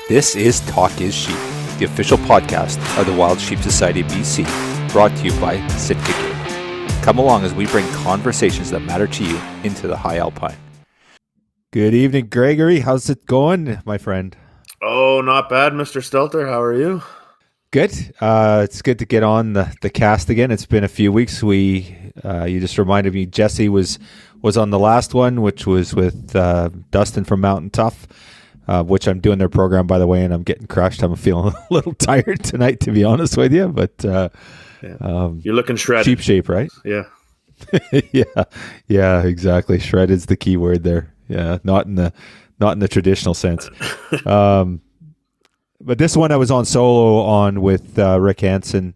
This is Talk is Sheep, the official podcast of the Wild Sheep Society of BC, brought to you by Sitka Game. Come along as we bring conversations that matter to you into the high alpine. Good evening, Gregory. How's it going, my friend? Oh, not bad, Mr. Stelter. How are you? Good. It's good to get on the cast again. It's been a few weeks. You just reminded me Jesse was on the last one, which was with Dustin from Mountain Tough, which I'm doing their program, by the way, and I'm getting crushed. I'm feeling a little tired tonight, to be honest with you. But you're looking shredded. Cheap shape, right? Yeah. yeah, exactly. Shredded's the key word there. Yeah, not in the traditional sense. But this one I was on solo on with Rick Hansen,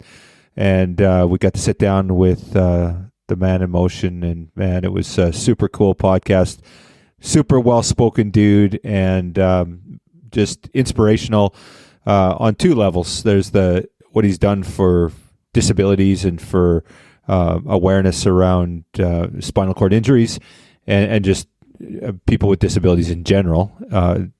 and we got to sit down with the man in motion, and man, it was a super cool podcast, super well-spoken dude, and just inspirational on two levels. There's what he's done for disabilities and for awareness around spinal cord injuries, and just people with disabilities in general.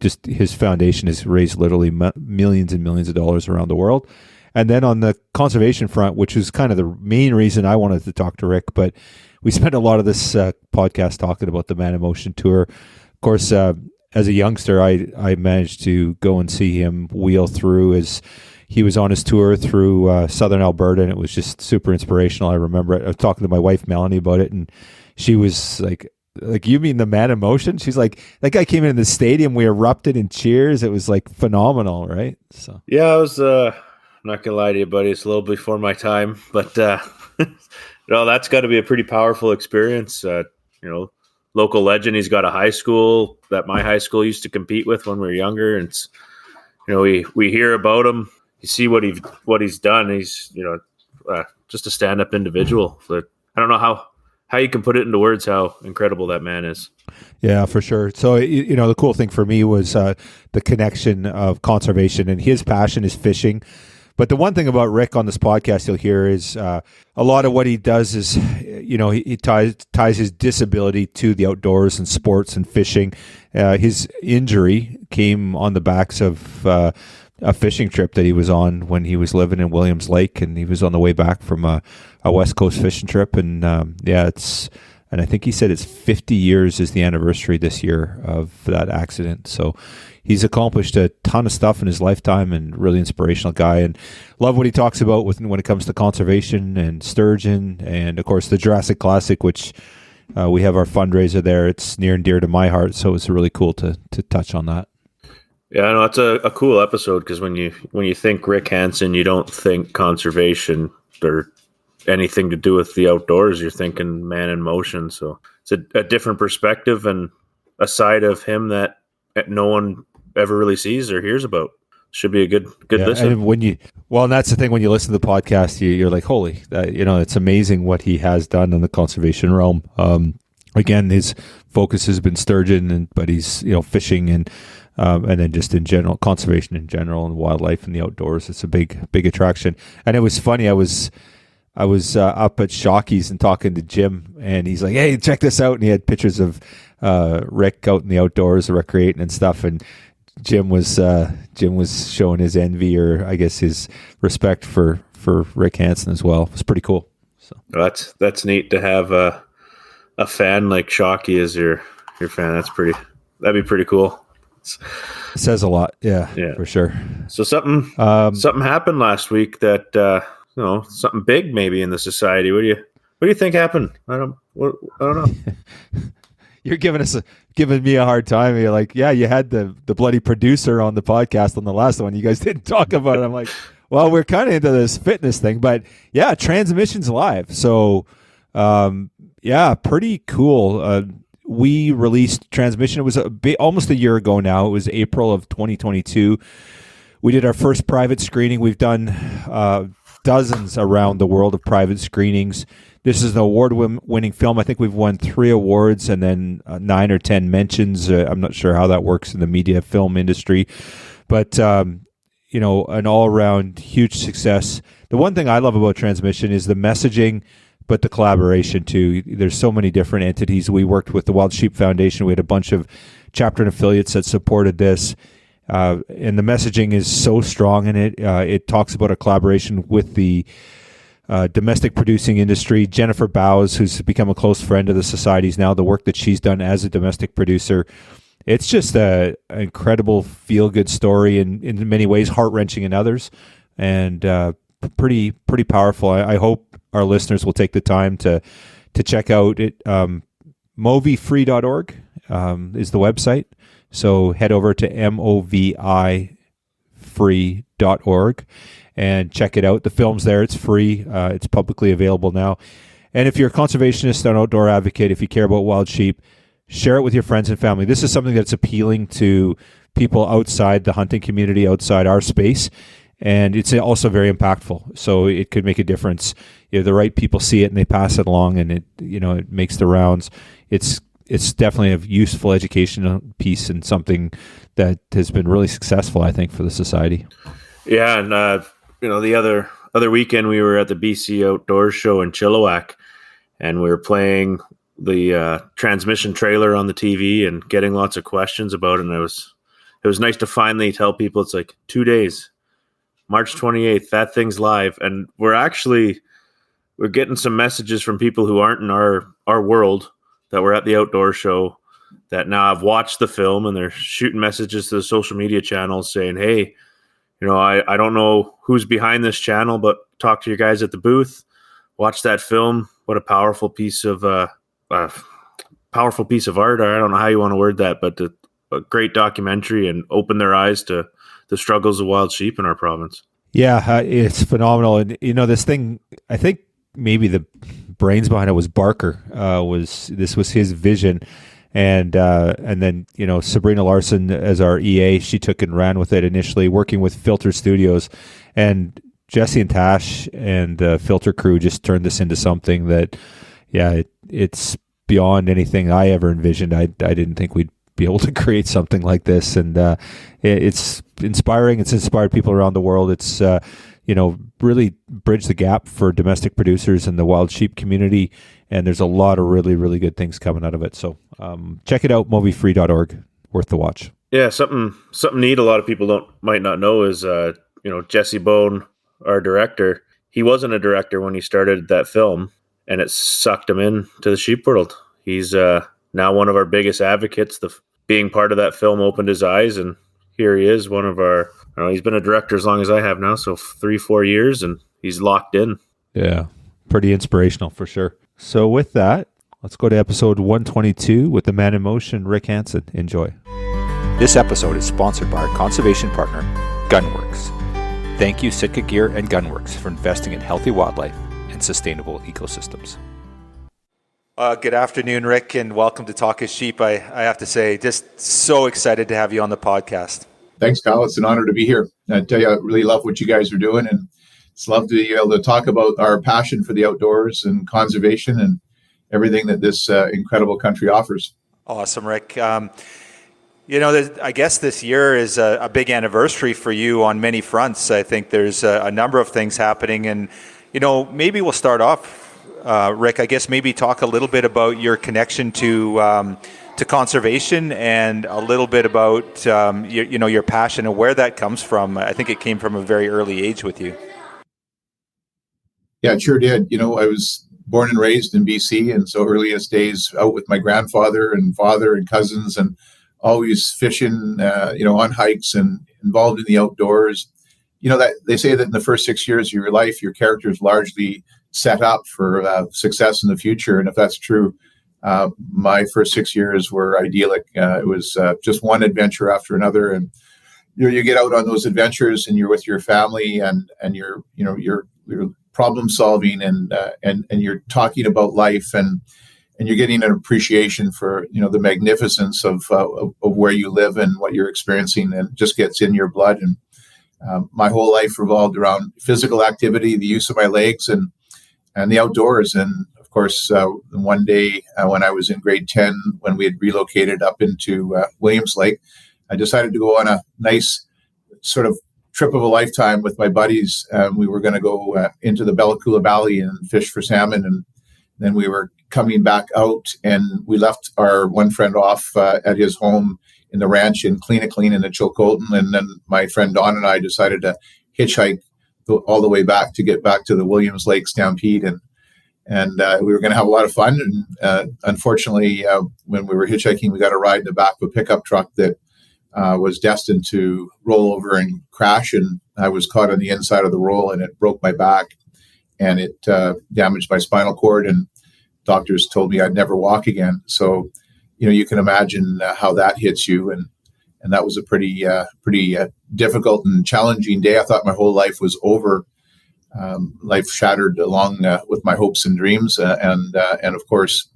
Just his foundation has raised literally millions and millions of dollars around the world. And then on the conservation front, which is kind of the main reason I wanted to talk to Rick, but we spent a lot of this podcast talking about the Man in Motion tour. Of course, as a youngster, I managed to go and see him wheel through as he was on his tour through southern Alberta, and it was just super inspirational. I remember I was talking to my wife, Melanie, about it, and she was like, you mean the Man in Motion? She's like, that guy came into the stadium, we erupted in cheers. It was like phenomenal, right? So yeah, I was I'm not gonna lie to you, buddy, it's a little before my time, but that's got to be a pretty powerful experience. Local legend. He's got a high school that my high school used to compete with when we were younger, and it's, we hear about him. You see what he's done. He's just a stand-up individual. But I don't know how you can put it into words how incredible that man is. Yeah, for sure. So, the cool thing for me was the connection of conservation, and his passion is fishing. But the one thing about Rick on this podcast you'll hear is a lot of what he does is, he ties his disability to the outdoors and sports and fishing. His injury came on the backs of a fishing trip that he was on when he was living in Williams Lake, and he was on the way back from a West Coast fishing trip. And and I think he said it's 50 years is the anniversary this year of that accident. So he's accomplished a ton of stuff in his lifetime, and really inspirational guy, and love what he talks about when it comes to conservation and Sturgeon, and of course the Jurassic Classic, which we have our fundraiser there. It's near and dear to my heart, so it's really cool to touch on that. Yeah, I know it's a cool episode, because when you think Rick Hansen, you don't think conservation or anything to do with the outdoors. You're thinking Man in Motion. So it's a different perspective and a side of him that no one ever really sees or hears about. Should be a good listen. And that's the thing, when you listen to the podcast, you're like, holy, it's amazing what he has done in the conservation realm. Again, his focus has been Sturgeon, but he's fishing and then just in general, conservation in general, and wildlife and the outdoors. It's a big attraction. And it was funny. I was up at Shocky's and talking to Jim, and he's like, hey, check this out. And he had pictures of Rick out in the outdoors recreating and stuff. And Jim was showing his envy, or I guess his respect for Rick Hansen as well. It was pretty cool. So that's neat to have a fan like Shocky as your fan. That'd be pretty cool. It says a lot. Yeah, for sure. So something happened last week that something big maybe in the society. What do you think happened? I don't know. You're giving me a hard time. You're like, yeah, you had the bloody producer on the podcast on the last one. You guys didn't talk about it. I'm like, well, we're kind of into this fitness thing, but yeah, Transmission's live. So, pretty cool. We released Transmission. It was almost a year ago now. It was April of 2022. We did our first private screening. We've done dozens around the world of private screenings. This is an award-winning film. I think we've won 3 awards and then 9 or 10 mentions. I'm not sure how that works in the media film industry, but an all-around huge success. The one thing I love about Transmission is the messaging, but the collaboration too. There's so many different entities. We worked with the Wild Sheep Foundation. We had a bunch of chapter and affiliates that supported this. And the messaging is so strong in it. It talks about a collaboration with the domestic producing industry. Jennifer Bowes, who's become a close friend of the societies now, the work that she's done as a domestic producer. It's just an incredible feel-good story in many ways, heart-wrenching in others, and pretty powerful. I hope our listeners will take the time to check out it. MOVIFree.org is the website. So head over to MOVIFree.org and check it out. The film's there. It's free. It's publicly available now. And if you're a conservationist or an outdoor advocate, if you care about wild sheep, share it with your friends and family. This is something that's appealing to people outside the hunting community, outside our space. And it's also very impactful. So it could make a difference. If the right people see it and they pass it along, and it makes the rounds. It's definitely a useful educational piece and something that has been really successful, I think, for the society. Yeah, and the other weekend we were at the BC Outdoors Show in Chilliwack, and we were playing the transmission trailer on the TV and getting lots of questions about it. And it was nice to finally tell people it's like 2 days, March 28th, that thing's live. And we're getting some messages from people who aren't in our world that were at the outdoor show that now have watched the film, and they're shooting messages to the social media channels saying, hey, I don't know who's behind this channel, but talk to your guys at the booth, watch that film. What a powerful piece of art. I don't know how you want to word that, but a great documentary, and open their eyes to the struggles of wild sheep in our province. Yeah, it's phenomenal. And, this thing, I think maybe the brains behind it was Barker. This was his vision. And then, Sabrina Larson as our EA, she took and ran with it initially, working with Filter Studios. And Jesse and Tash and the Filter crew just turned this into something that, it's beyond anything I ever envisioned. I didn't think we'd be able to create something like this. And it's inspiring. It's inspired people around the world. It's, really bridged the gap for domestic producers in the wild sheep community. And there's a lot of really, really good things coming out of it. So check it out, MOVIFree.org. Worth the watch. Yeah, something neat a lot of people might not know is, Jesse Bone, our director, he wasn't a director when he started that film, and it sucked him in to the sheep world. He's now one of our biggest advocates. Being part of that film opened his eyes, and here he is, one of our, he's been a director as long as I have now, so 3-4 years, and he's locked in. Yeah, pretty inspirational for sure. So with that, let's go to episode 122 with the man in motion, Rick Hansen. Enjoy. This episode is sponsored by our conservation partner, Gunworks. Thank you, Sitka Gear and Gunworks, for investing in healthy wildlife and sustainable ecosystems. Good afternoon, Rick, and welcome to Talk is Sheep. I have to say, just so excited to have you on the podcast. Thanks, Kyle. It's an honor to be here. I tell you, I really love what you guys are doing, and it's love to be able to talk about our passion for the outdoors and conservation and everything that this incredible country offers. Awesome, Rick. I guess this year is a big anniversary for you on many fronts. I think there's a number of things happening, and maybe we'll start off, Rick. I guess maybe talk a little bit about your connection to conservation, and a little bit about your passion and where that comes from. I think it came from a very early age with you. Yeah, it sure did. I was born and raised in BC, and so earliest days out with my grandfather and father and cousins, and always fishing, on hikes and involved in the outdoors. That they say that in the first 6 years of your life, your character is largely set up for success in the future. And if that's true, my first 6 years were idyllic. It was just one adventure after another, and you get out on those adventures, and you're with your family, and you're problem solving, and you're talking about life, and you're getting an appreciation for the magnificence of where you live and what you're experiencing, and it just gets in your blood. And my whole life revolved around physical activity, the use of my legs, and the outdoors. And of course, one day when I was in grade 10, when we had relocated up into Williams Lake, I decided to go on a nice sort of trip of a lifetime with my buddies. We were going to go into the Bella Coola Valley and fish for salmon, and then we were coming back out, and we left our one friend off at his home in the ranch in Clean in the Chilcotin. And then my friend Don and I decided to hitchhike all the way back to get back to the Williams Lake Stampede. And we were going to have a lot of fun. And unfortunately, when we were hitchhiking, we got a ride in the back of a pickup truck that was destined to roll over and crash. And I was caught on the inside of the roll, and it broke my back, and it damaged my spinal cord. And doctors told me I'd never walk again. So, you can imagine how that hits you. And that was a pretty difficult and challenging day. I thought my whole life was over. Life shattered along with my hopes and dreams. And of course,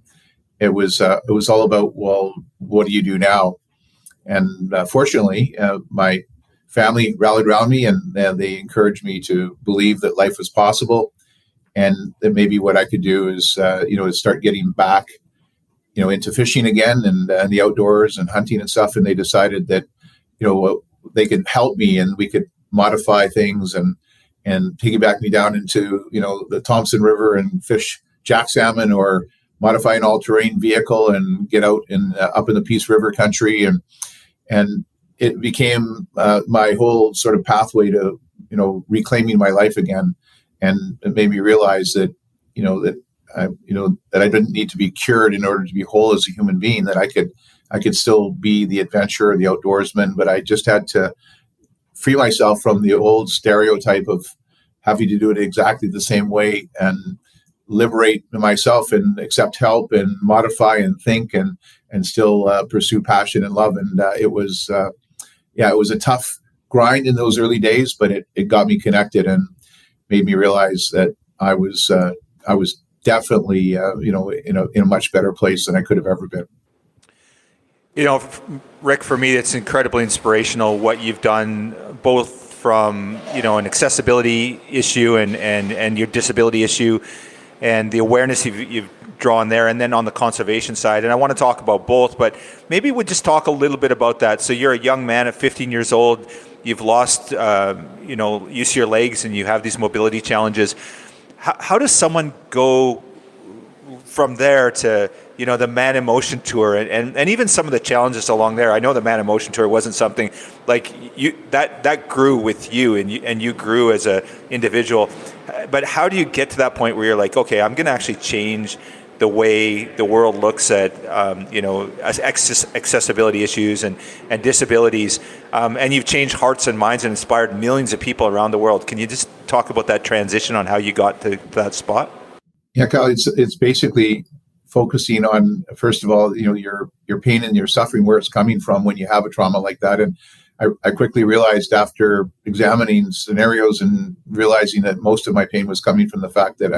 it was all about, well, what do you do now? And fortunately, my family rallied around me, and they encouraged me to believe that life was possible, and that maybe what I could do is, start getting back, into fishing again and the outdoors and hunting and stuff. And they decided that, they could help me, and we could modify things and piggyback me down into, the Thompson River and fish jack salmon, or modify an all-terrain vehicle and get out up in the Peace River country. And it became my whole sort of pathway to, reclaiming my life again. And it made me realize that, that I didn't need to be cured in order to be whole as a human being, that I could still be the adventurer, the outdoorsman, but I just had to free myself from the old stereotype of having to do it exactly the same way, and liberate myself and accept help and modify and think and still pursue passion and love. And it was a tough grind in those early days, but it got me connected and made me realize that I was definitely in a much better place than I could have ever been. Rick, for me, it's incredibly inspirational what you've done, both from an accessibility issue and your disability issue, and the awareness you've drawn there, and then on the conservation side. And I want to talk about both, but maybe we'll just talk a little bit about that. So you're a young man at 15 years old. You've lost, use of your legs, and you have these mobility challenges. How does someone go from there to, the Man in Motion tour and even some of the challenges along there? I know the Man in Motion tour wasn't something like you that grew with you, and you grew as a individual. But how do you get to that point where you're like, okay, I'm going to actually change the way the world looks at, accessibility issues and disabilities, and you've changed hearts and minds and inspired millions of people around the world. Can you just talk about that transition on how you got to that spot? Yeah, Kyle, it's basically focusing on, first of all, your pain and your suffering, where it's coming from when you have a trauma like that. And I quickly realized, after examining scenarios and realizing that most of my pain was coming from the fact that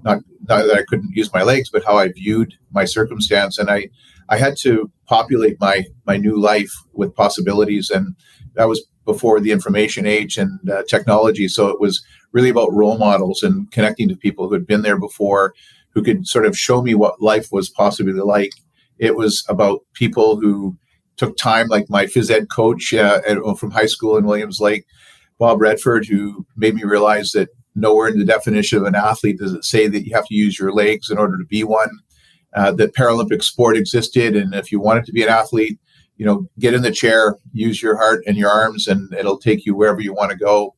not that I couldn't use my legs, but how I viewed my circumstance. And I had to populate my new life with possibilities. And that was before the information age and technology. So it was really about role models and connecting to people who had been there before, who could sort of show me what life was possibly like. It was about people who took time, like my phys ed coach from high school in Williams Lake, Bob Redford, who made me realize that nowhere in the definition of an athlete does it say that you have to use your legs in order to be one, that Paralympic sport existed. And if you wanted to be an athlete, get in the chair, use your heart and your arms, and it'll take you wherever you want to go.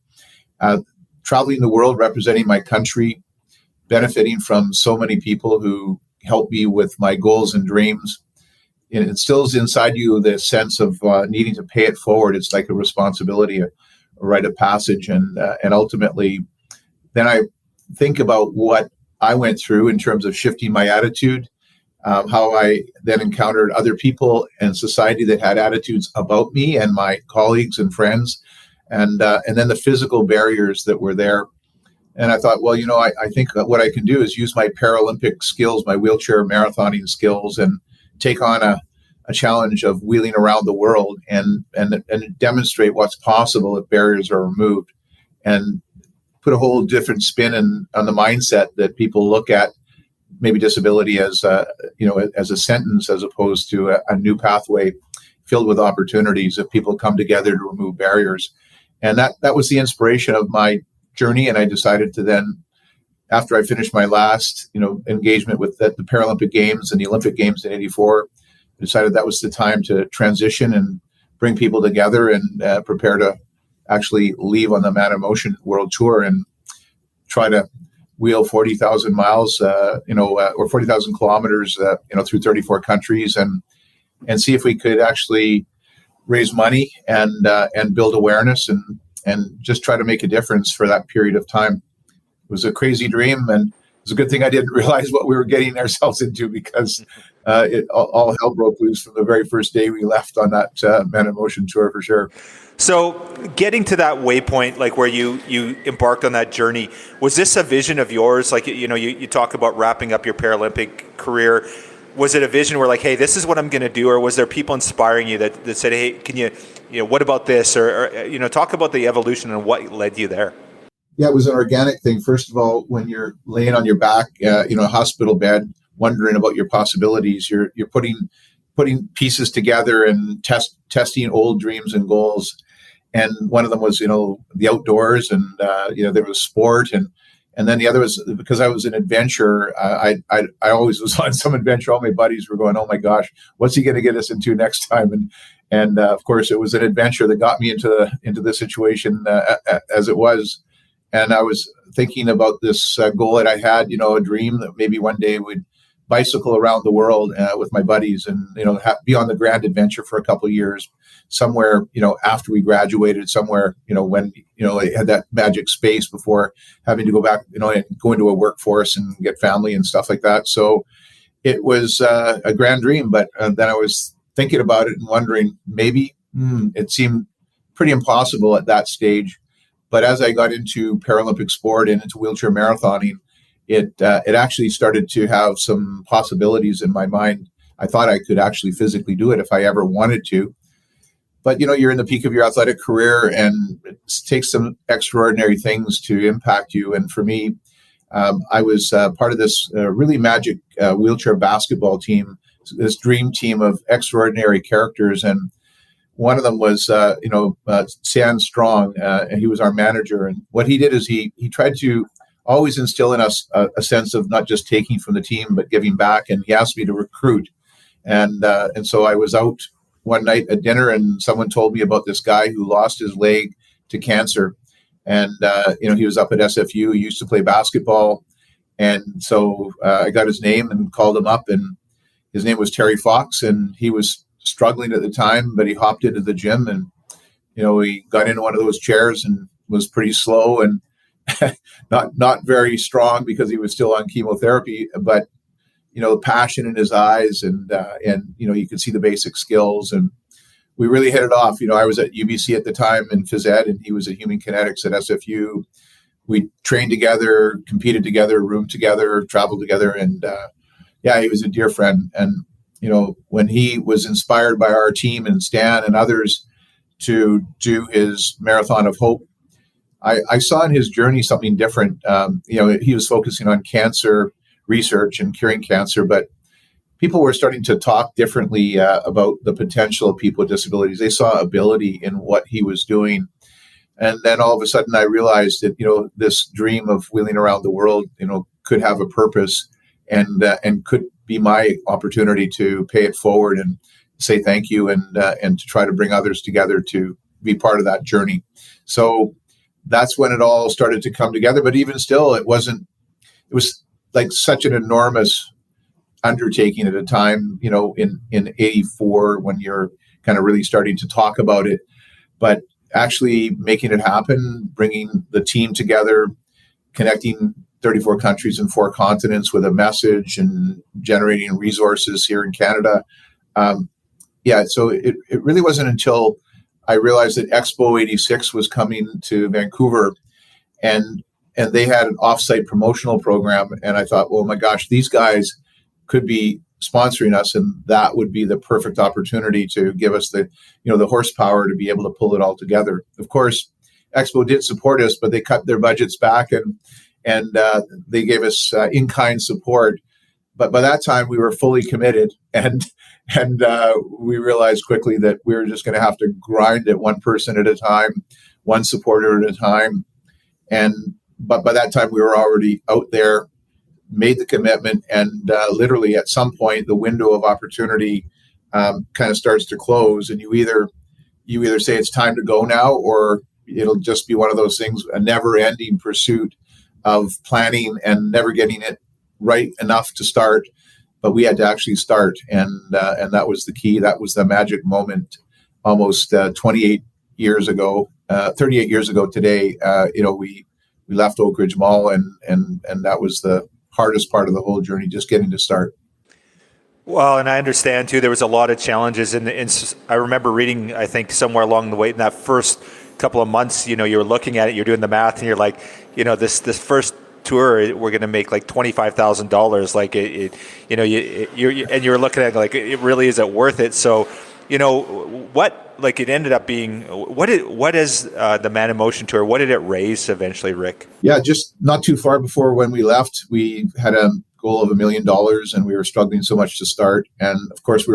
Traveling the world, representing my country, benefiting from so many people who helped me with my goals and dreams. It instills inside you the sense of needing to pay it forward. It's like a responsibility, a rite of passage. And ultimately, then I think about what I went through in terms of shifting my attitude, how I then encountered other people and society that had attitudes about me and my colleagues and friends, and then the physical barriers that were there. And I thought, well, I think what I can do is use my Paralympic skills, my wheelchair marathoning skills, and take on a challenge of wheeling around the world and demonstrate what's possible if barriers are removed, and put a whole different spin on the mindset that people look at maybe disability as as a sentence, as opposed to a new pathway filled with opportunities if people come together to remove barriers. And that was the inspiration of my journey. And I decided to then, after I finished my last engagement with the Paralympic Games and the Olympic Games in '84, decided that was the time to transition and bring people together and prepare to actually leave on the Man in Motion World Tour and try to wheel 40,000 miles, or 40,000 kilometers, through 34 countries, and see if we could actually raise money and build awareness and just try to make a difference for that period of time. It was a crazy dream, and it's a good thing I didn't realize what we were getting ourselves into, because all hell broke loose from the very first day we left on that Man in Motion tour, for sure. So getting to that waypoint, like where you embarked on that journey, was this a vision of yours? Like, you talk about wrapping up your Paralympic career. Was it a vision where, like, hey, this is what I'm going to do? Or was there people inspiring you that said, hey, can you what about this? Or talk about the evolution and what led you there. Yeah, it was an organic thing. First of all, when you're laying on your back, a hospital bed, wondering about your possibilities, you're putting pieces together and testing old dreams and goals. And one of them was, the outdoors, and there was sport, and then the other was, because I was an adventurer. I always was on some adventure. All my buddies were going, "Oh my gosh, what's he going to get us into next time?" And of course, it was an adventure that got me into the situation as it was. And I was thinking about this goal that I had, a dream that maybe one day would bicycle around the world with my buddies, and be on the grand adventure for a couple of years somewhere, after we graduated, somewhere, when I had that magic space before having to go back, and go into a workforce and get family and stuff like that. So it was a grand dream, but then I was thinking about it and wondering, maybe it seemed pretty impossible at that stage. But as I got into Paralympic sport and into wheelchair marathoning, it actually started to have some possibilities in my mind. I thought I could actually physically do it if I ever wanted to. But, you're in the peak of your athletic career, and it takes some extraordinary things to impact you. And for me, I was part of this really magic wheelchair basketball team, this dream team of extraordinary characters. And one of them was, San Strong, and he was our manager. And what he did is he tried to always instill in us a sense of not just taking from the team, but giving back. And he asked me to recruit. And so I was out one night at dinner, and someone told me about this guy who lost his leg to cancer. And, he was up at SFU. He used to play basketball. And so I got his name and called him up, and his name was Terry Fox, and he was struggling at the time, but he hopped into the gym, and, he got into one of those chairs and was pretty slow and not very strong because he was still on chemotherapy, but passion in his eyes, and you could see the basic skills, and we really hit it off. I was at UBC at the time in phys ed, and he was at human kinetics at SFU. We trained together, competed together, roomed together, traveled together, and he was a dear friend. And when he was inspired by our team and Stan and others to do his Marathon of Hope, I saw in his journey something different. He was focusing on cancer research and curing cancer, but people were starting to talk differently about the potential of people with disabilities. They saw ability in what he was doing. And then all of a sudden I realized that, this dream of wheeling around the world, could have a purpose, and could be my opportunity to pay it forward and say thank you, and to try to bring others together to be part of that journey. So that's when it all started to come together. But even still, it was like such an enormous undertaking at a time, in 84, when you're kind of really starting to talk about it, but actually making it happen, bringing the team together, connecting 34 countries and 4 continents with a message, and generating resources here in Canada. So it really wasn't until I realized that Expo 86 was coming to Vancouver, and they had an offsite promotional program. And I thought, well, my gosh, these guys could be sponsoring us, and that would be the perfect opportunity to give us the horsepower to be able to pull it all together. Of course, Expo did support us, but they cut their budgets back, and they gave us in-kind support. But by that time, we were fully committed, and we realized quickly that we were just going to have to grind it one person at a time, one supporter at a time. But by that time, we were already out there, made the commitment, and literally at some point, the window of opportunity kind of starts to close, and you either say it's time to go now, or it'll just be one of those things, a never-ending pursuit of planning and never getting it right enough to start. But we had to actually start, and that was the key. That was the magic moment. Almost 38 years ago today. We left Oak Ridge Mall, and that was the hardest part of the whole journey, just getting to start. Well, and I understand too, there was a lot of challenges. And I remember reading, I think somewhere along the way in that first couple of months, you were looking at it, you're doing the math, and you're like, this first tour, we're going to make like $25,000. Like you're looking at like, it really isn't worth it. So, it ended up being, what is the Man in Motion tour? What did it raise eventually, Rick? Yeah, just not too far before when we left, we had a goal of $1 million, and we were struggling so much to start. And of course,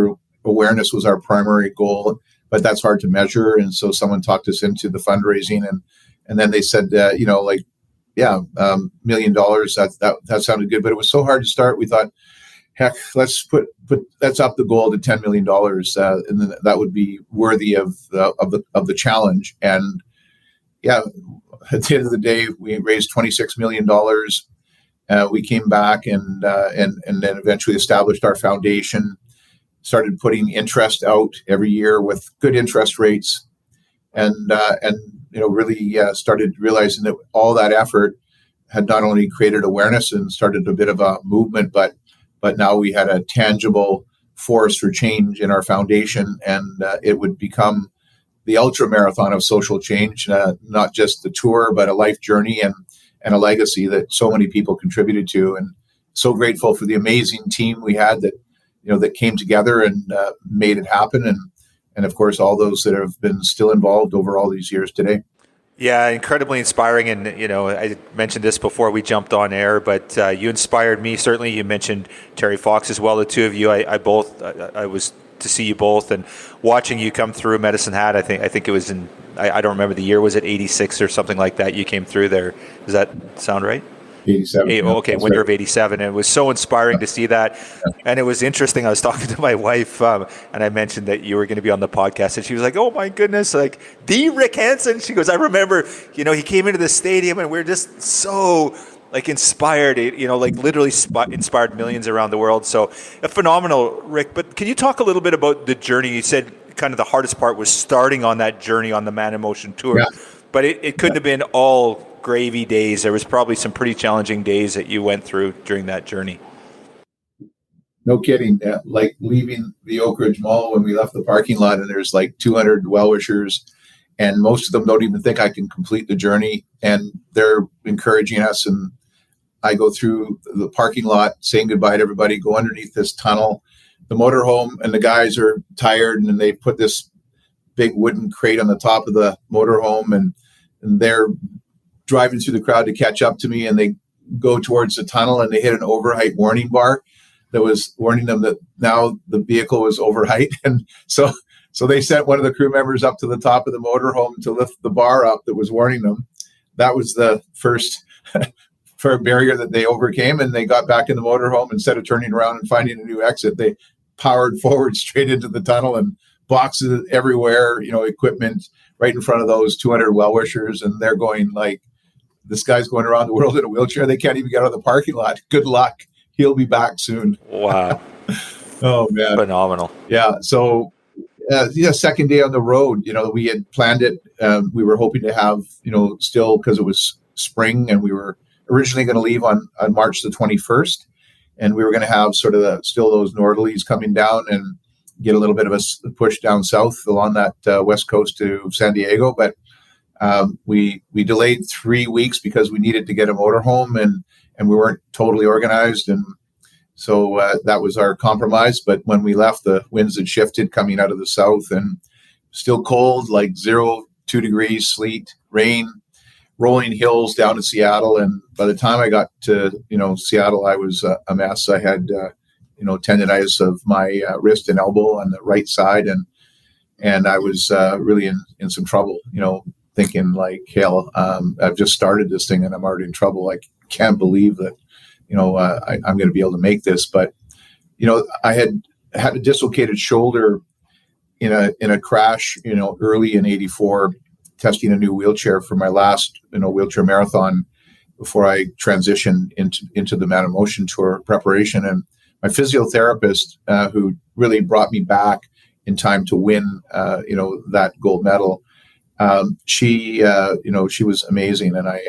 awareness was our primary goal, but that's hard to measure. And so someone talked us into the fundraising, and then they said, $1 million. That sounded good, but it was so hard to start. We thought, heck, let's up the goal to $10 million, and then that would be worthy of the challenge. And yeah, at the end of the day, we raised $26 million. We came back and then eventually established our foundation, started putting interest out every year with good interest rates, and really started realizing that all that effort had not only created awareness and started a bit of a movement, but now we had a tangible force for change in our foundation, and it would become the ultra marathon of social change, not just the tour, but a life journey and a legacy that so many people contributed to. And so grateful for the amazing team we had that came together and made it happen. And of course, all those that have been still involved over all these years today. Yeah, incredibly inspiring. And, I mentioned this before we jumped on air, but you inspired me. Certainly, you mentioned Terry Fox as well. The two of you, I was to see you both, and watching you come through Medicine Hat. I think it was I don't remember the year. Was it 86 or something like that? You came through there. Does that sound right? 87. Okay, winter of 87. And it was so inspiring to see that. And it was interesting. I was talking to my wife, and I mentioned that you were going to be on the podcast, and she was like, "Oh my goodness, like the Rick Hansen." She goes, "I remember, he came into the stadium, and we're just so like inspired, literally inspired millions around the world." So phenomenal, Rick. But can you talk a little bit about the journey? You said kind of the hardest part was starting on that journey on the Man in Motion tour, but it couldn't have been all gravy days. There was probably some pretty challenging days that you went through during that journey. No kidding. Like leaving the Oak Ridge Mall when we left the parking lot, and there's like 200 well-wishers, and most of them don't even think I can complete the journey, and they're encouraging us. And I go through the parking lot saying goodbye to everybody, go underneath this tunnel, the motorhome, and the guys are tired, and they put this big wooden crate on the top of the motorhome, and they're driving through the crowd to catch up to me, and they go towards the tunnel, and they hit an overheight warning bar that was warning them that now the vehicle was overheight. And so they sent one of the crew members up to the top of the motorhome to lift the bar up that was warning them. That was the first for a barrier that they overcame, and they got back in the motorhome. Instead of turning around and finding a new exit, they powered forward straight into the tunnel, and boxes everywhere, equipment right in front of those 200 well-wishers, and they're going like, this guy's going around the world in a wheelchair. They can't even get out of the parking lot. Good luck. He'll be back soon. Wow. Oh, man. Phenomenal. Yeah. So, second day on the road, we had planned it. We were hoping to have, still, because it was spring, and we were originally going to leave on March the 21st. And we were going to have sort of still those northerlies coming down and get a little bit of a push down south along that west coast to San Diego. But we delayed 3 weeks because we needed to get a motorhome, and we weren't totally organized. And so that was our compromise. But when we left, the winds had shifted coming out of the south, and still cold, like 2 degrees, sleet, rain, rolling hills down to Seattle. And by the time I got to, Seattle, I was a mess. I had, tendonitis of my wrist and elbow on the right side. And I was really in some trouble, thinking like, hell, I've just started this thing and I'm already in trouble. I can't believe that, I'm going to be able to make this. But, I had had a dislocated shoulder in a crash, early in '84, testing a new wheelchair for my last, wheelchair marathon before I transitioned into the Man in Motion Tour preparation. And my physiotherapist, who really brought me back in time to win, that gold medal, she was amazing. And I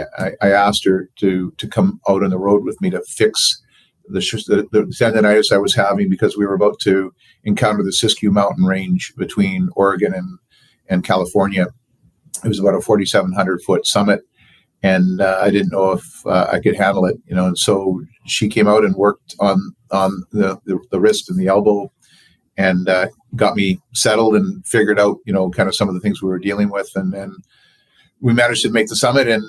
asked her to come out on the road with me to fix the tendonitis I was having, because we were about to encounter the Siskiyou mountain range between Oregon and California. It was about a 4,700 foot summit, and I didn't know if I could handle it, and so she came out and worked on the wrist and the elbow, and got me settled and figured out, kind of some of the things we were dealing with, and then we managed to make the summit, and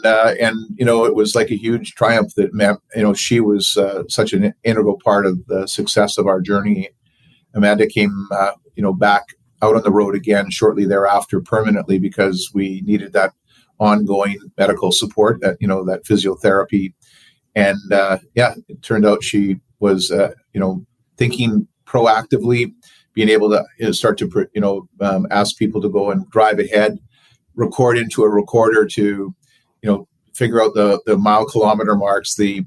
it was like a huge triumph that, she was such an integral part of the success of our journey. Amanda came, back out on the road again shortly thereafter permanently, because we needed that ongoing medical support, that physiotherapy. And it turned out she was, thinking proactively, being able to start to, ask people to go and drive ahead, record into a recorder to, figure out the mile kilometer marks, the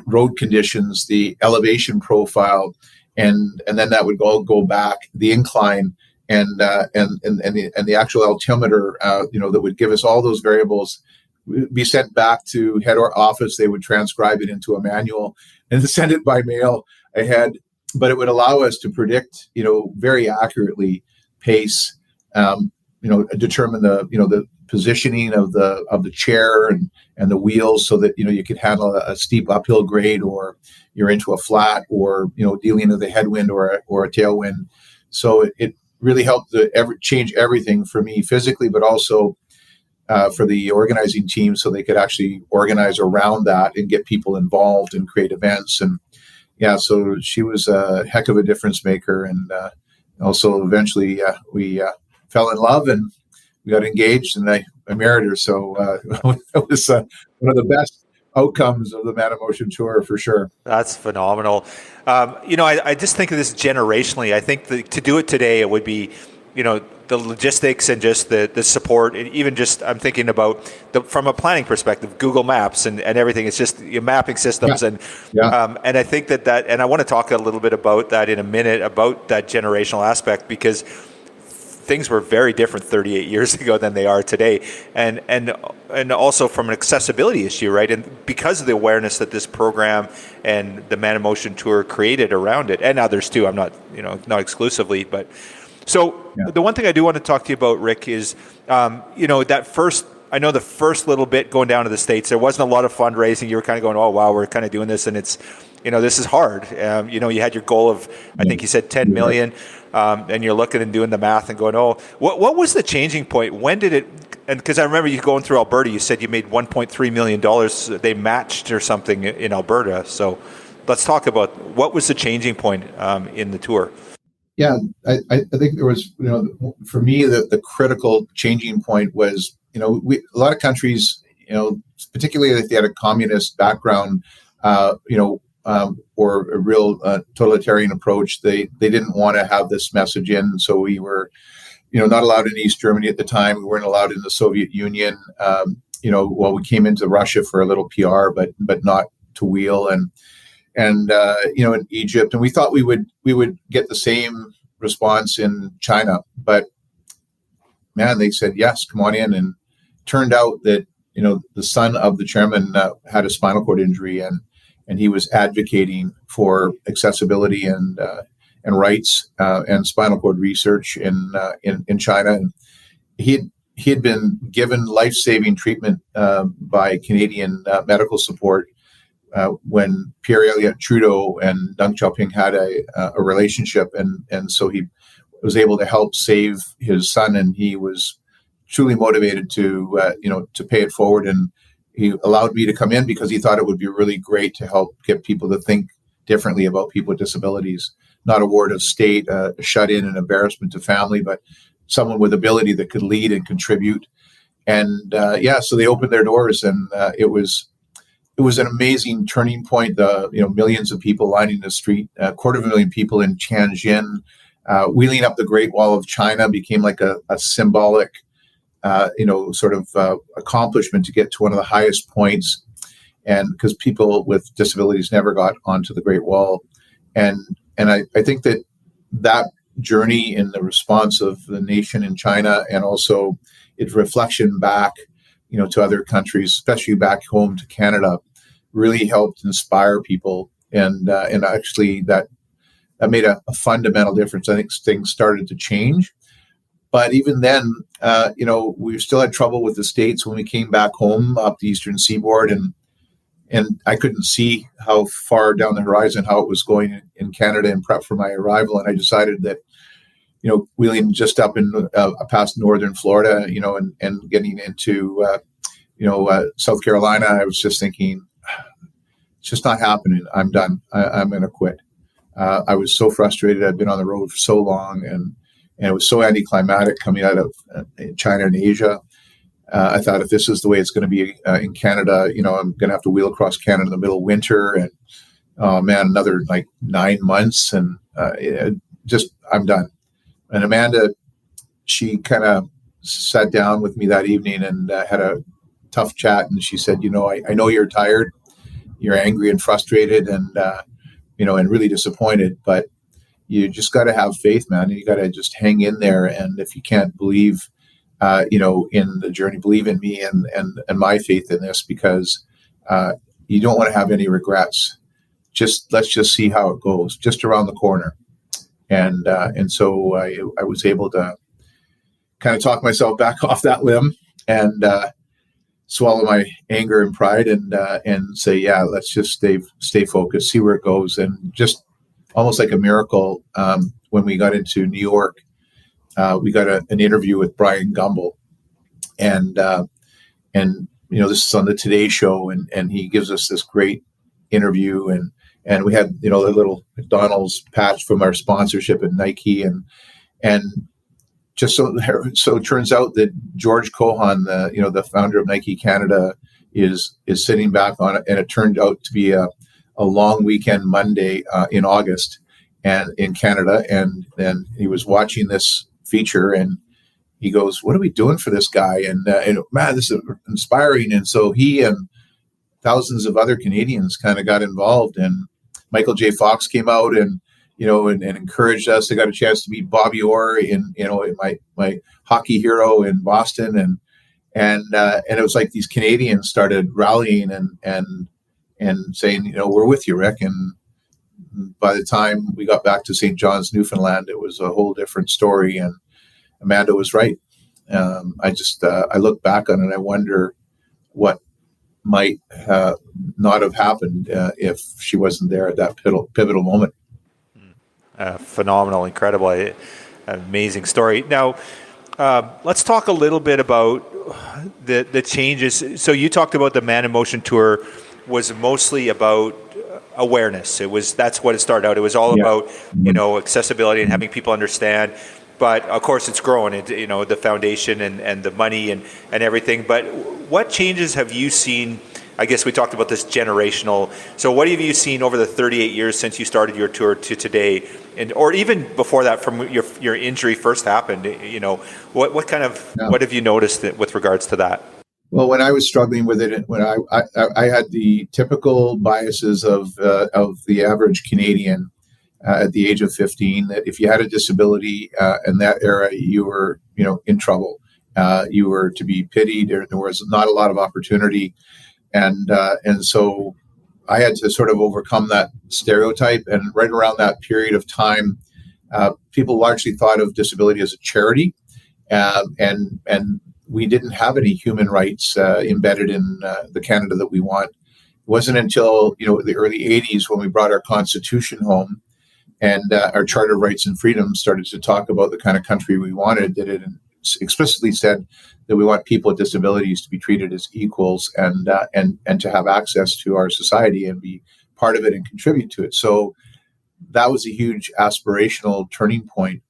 road conditions, the elevation profile, and then that would all go back the incline and the actual altimeter, that would give us all those variables, be sent back to head office. They would transcribe it into a manual and send it by mail ahead. But it would allow us to predict, very accurately pace, determine the positioning of the chair and the wheels, so that you could handle a steep uphill grade, or you're into a flat, or dealing with a headwind or a tailwind. So it really helped to change everything for me physically, but also for the organizing team, so they could actually organize around that and get people involved and create events. And so she was a heck of a difference maker. And also eventually we fell in love, and we got engaged, and I married her. So it was one of the best outcomes of the Man in Motion Tour, for sure. That's phenomenal. I just think of this generationally. I think to do it today, it would be, the logistics and just the support, and even just, I'm thinking about from a planning perspective, Google Maps and everything. It's just your mapping systems. And I think that, and I want to talk a little bit about that in a minute, about that generational aspect, because things were very different 38 years ago than they are today, and also from an accessibility issue, right? And because of the awareness that this program and the Man in Motion Tour created around it, and others too. I'm not, not exclusively, but the one thing I do want to talk to you about, Rick, is that first. I know the first little bit going down to the States, there wasn't a lot of fundraising. You were kind of going, oh wow, we're kind of doing this, and it's, this is hard. You had your goal of, I think you said 10 million. And you're looking and doing the math and going, oh, what was the changing point? When did it? And because I remember you going through Alberta, you said you made $1.3 million. They matched or something in Alberta. So let's talk about what was the changing point in the tour. Yeah, I think there was, for me, the critical changing point was, a lot of countries, particularly if they had a communist background, or a real totalitarian approach, they didn't want to have this message in. So we were, not allowed in East Germany at the time. We weren't allowed in the Soviet Union. We came into Russia for a little PR, but not to wheel, and in Egypt. And we thought we would get the same response in China, but man, they said yes, come on in. And turned out that the son of the chairman had a spinal cord injury, and he was advocating for accessibility and rights and spinal cord research in China. And he had been given life-saving treatment by Canadian medical support when Pierre Elliott Trudeau and Deng Xiaoping had a relationship, and so he was able to help save his son, and he was truly motivated to pay it forward. And he allowed me to come in because he thought it would be really great to help get people to think differently about people with disabilities. Not a ward of state, shut in and embarrassment to family, but someone with ability that could lead and contribute. And so they opened their doors, and it was it was an amazing turning point. Millions of people lining the street, 250,000 people in Tianjin, wheeling up the Great Wall of China became like a symbolic, accomplishment to get to one of the highest points. And because people with disabilities never got onto the Great Wall. And I think that journey in the response of the nation in China, and also its reflection back, to other countries, especially back home to Canada, really helped inspire people. And actually that made a fundamental difference. I think things started to change. But even then, we still had trouble with the States when we came back home up the Eastern Seaboard, and I couldn't see how far down the horizon, how it was going in Canada in prep for my arrival. And I decided that, wheeling just up in past northern Florida, and getting into, South Carolina, I was just thinking, it's just not happening. I'm done. I'm going to quit. I was so frustrated. I'd been on the road for so long, and it was so anticlimactic coming out of China and Asia. I thought, if this is the way it's going to be in Canada, I'm going to have to wheel across Canada in the middle of winter, and another like 9 months, and I'm done. And Amanda, she kind of sat down with me that evening and had a tough chat, and she said, I know you're tired, you're angry and frustrated, and and really disappointed, but you just got to have faith, man. You got to just hang in there, and if you can't believe in the journey, believe in me and my faith in this, because you don't want to have any regrets. Let's just see how it goes, just around the corner. And so I was able to kind of talk myself back off that limb and swallow my anger and pride and say, yeah, let's just stay focused, see where it goes. And just almost like a miracle, when we got into New York, we got an interview with Brian Gumbel, and this is on the Today Show, and he gives us this great interview, and we had the little McDonald's patch from our sponsorship at Nike, and just so it turns out that George Cohan, the founder of Nike Canada, is sitting back on it, and it turned out to be a long weekend Monday in August, and in Canada, and then he was watching this feature, and he goes, "What are we doing for this guy?" And man, this is inspiring. And so he and thousands of other Canadians kind of got involved, and Michael J. Fox came out and and encouraged us. I got a chance to meet Bobby Orr in my hockey hero in Boston, and it was like these Canadians started rallying and saying, we're with you, Rick. And by the time we got back to St. John's, Newfoundland, it was a whole different story. And Amanda was right. I look back on it and I wonder what might not have happened if she wasn't there at that pivotal moment. Phenomenal, incredible, amazing story. Now, let's talk a little bit about the changes. So you talked about the Man in Motion tour was mostly about awareness. That's what it started out. It was all about, accessibility and having people understand. But of course it's grown, the foundation and the money and everything. But what changes have you seen? I guess we talked about this generational. So what have you seen over the 38 years since you started your tour to today, or even before that, from your injury first happened? What have you noticed with regards to that? Well, when I was struggling with it, when I had the typical biases of the average Canadian at the age of 15, that if you had a disability in that era, you were in trouble. You were to be pitied. There was not a lot of opportunity. And so I had to sort of overcome that stereotype. And right around that period of time, people largely thought of disability as a charity, and we didn't have any human rights embedded in the Canada that we want. It wasn't until the early 80s when we brought our Constitution home and our Charter of Rights and Freedoms started to talk about the kind of country we wanted, that it explicitly said that we want people with disabilities to be treated as equals and to have access to our society and be part of it and contribute to it. So that was a huge aspirational turning point.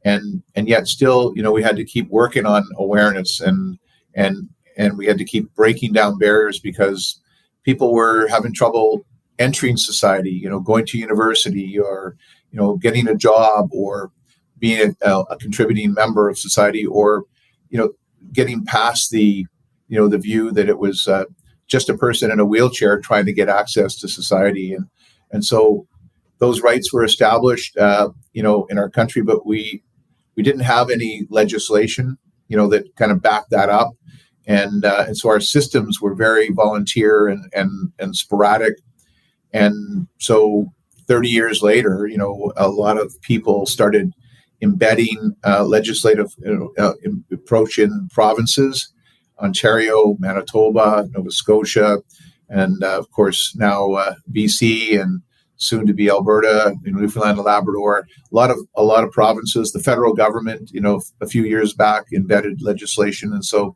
And yet still, we had to keep working on awareness and we had to keep breaking down barriers, because people were having trouble entering society, going to university, or getting a job, or being a contributing member of society, or getting past the view that it was just a person in a wheelchair trying to get access to society. And so those rights were established in our country, but we didn't have any legislation that kind of backed that up. And so our systems were very volunteer and sporadic. And so 30 years later, a lot of people started embedding legislative approach in provinces, Ontario, Manitoba, Nova Scotia, and of course now BC, and soon to be Alberta, Newfoundland and Labrador. A lot of provinces. The federal government, a few years back, embedded legislation, and so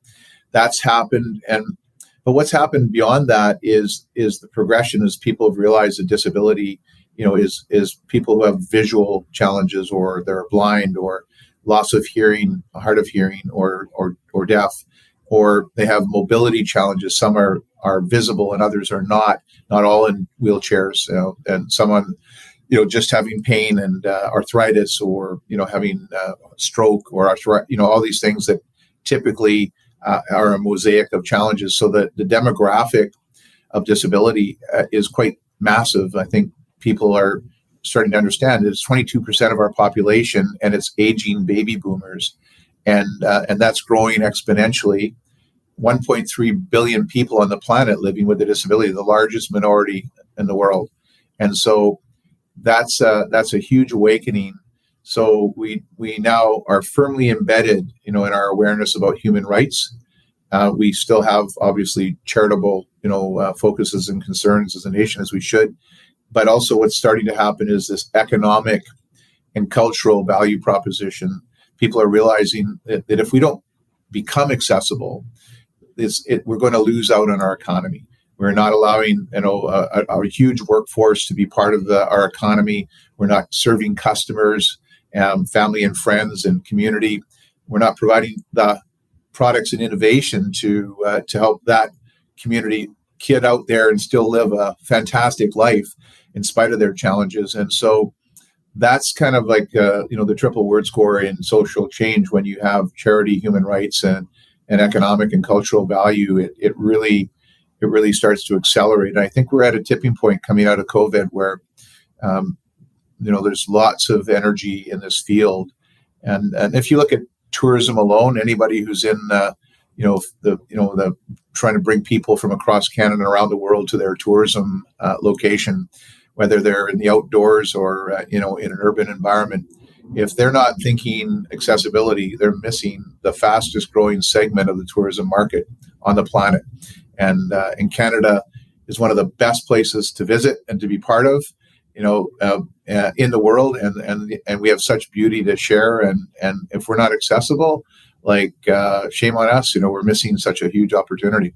that's happened. But what's happened beyond that is the progression as people have realized that disability, is people who have visual challenges, or they're blind, or loss of hearing, hard of hearing, or deaf, or they have mobility challenges. Some are visible and others are not all in wheelchairs, and some just having pain and arthritis, or having stroke, or all these things that typically are a mosaic of challenges. So that the demographic of disability is quite massive. I think people are starting to understand that it's 22% of our population, and it's aging baby boomers, and that's growing exponentially. 1.3 billion people on the planet living with a disability, the largest minority in the world, and so that's a huge awakening. So we now are firmly embedded, in our awareness about human rights. We still have obviously charitable, focuses and concerns as a nation, as we should. But also what's starting to happen is this economic and cultural value proposition. People are realizing that if we don't become accessible, we're going to lose out on our economy. We're not allowing a huge workforce to be part of our economy. We're not serving customers, family and friends and community. We're not providing the products and innovation to help that community kid out there and still live a fantastic life in spite of their challenges. And so that's kind of like the triple word score in social change. When you have charity, human rights, and economic and cultural value, it really starts to accelerate. And I think we're at a tipping point coming out of COVID where there's lots of energy in this field. And if you look at tourism alone, anybody who's in the trying to bring people from across Canada and around the world to their tourism location, whether they're in the outdoors or in an urban environment, if they're not thinking accessibility, they're missing the fastest growing segment of the tourism market on the planet. And Canada is one of the best places to visit and to be part of, in the world. And we have such beauty to share. And if we're not accessible, shame on us, we're missing such a huge opportunity.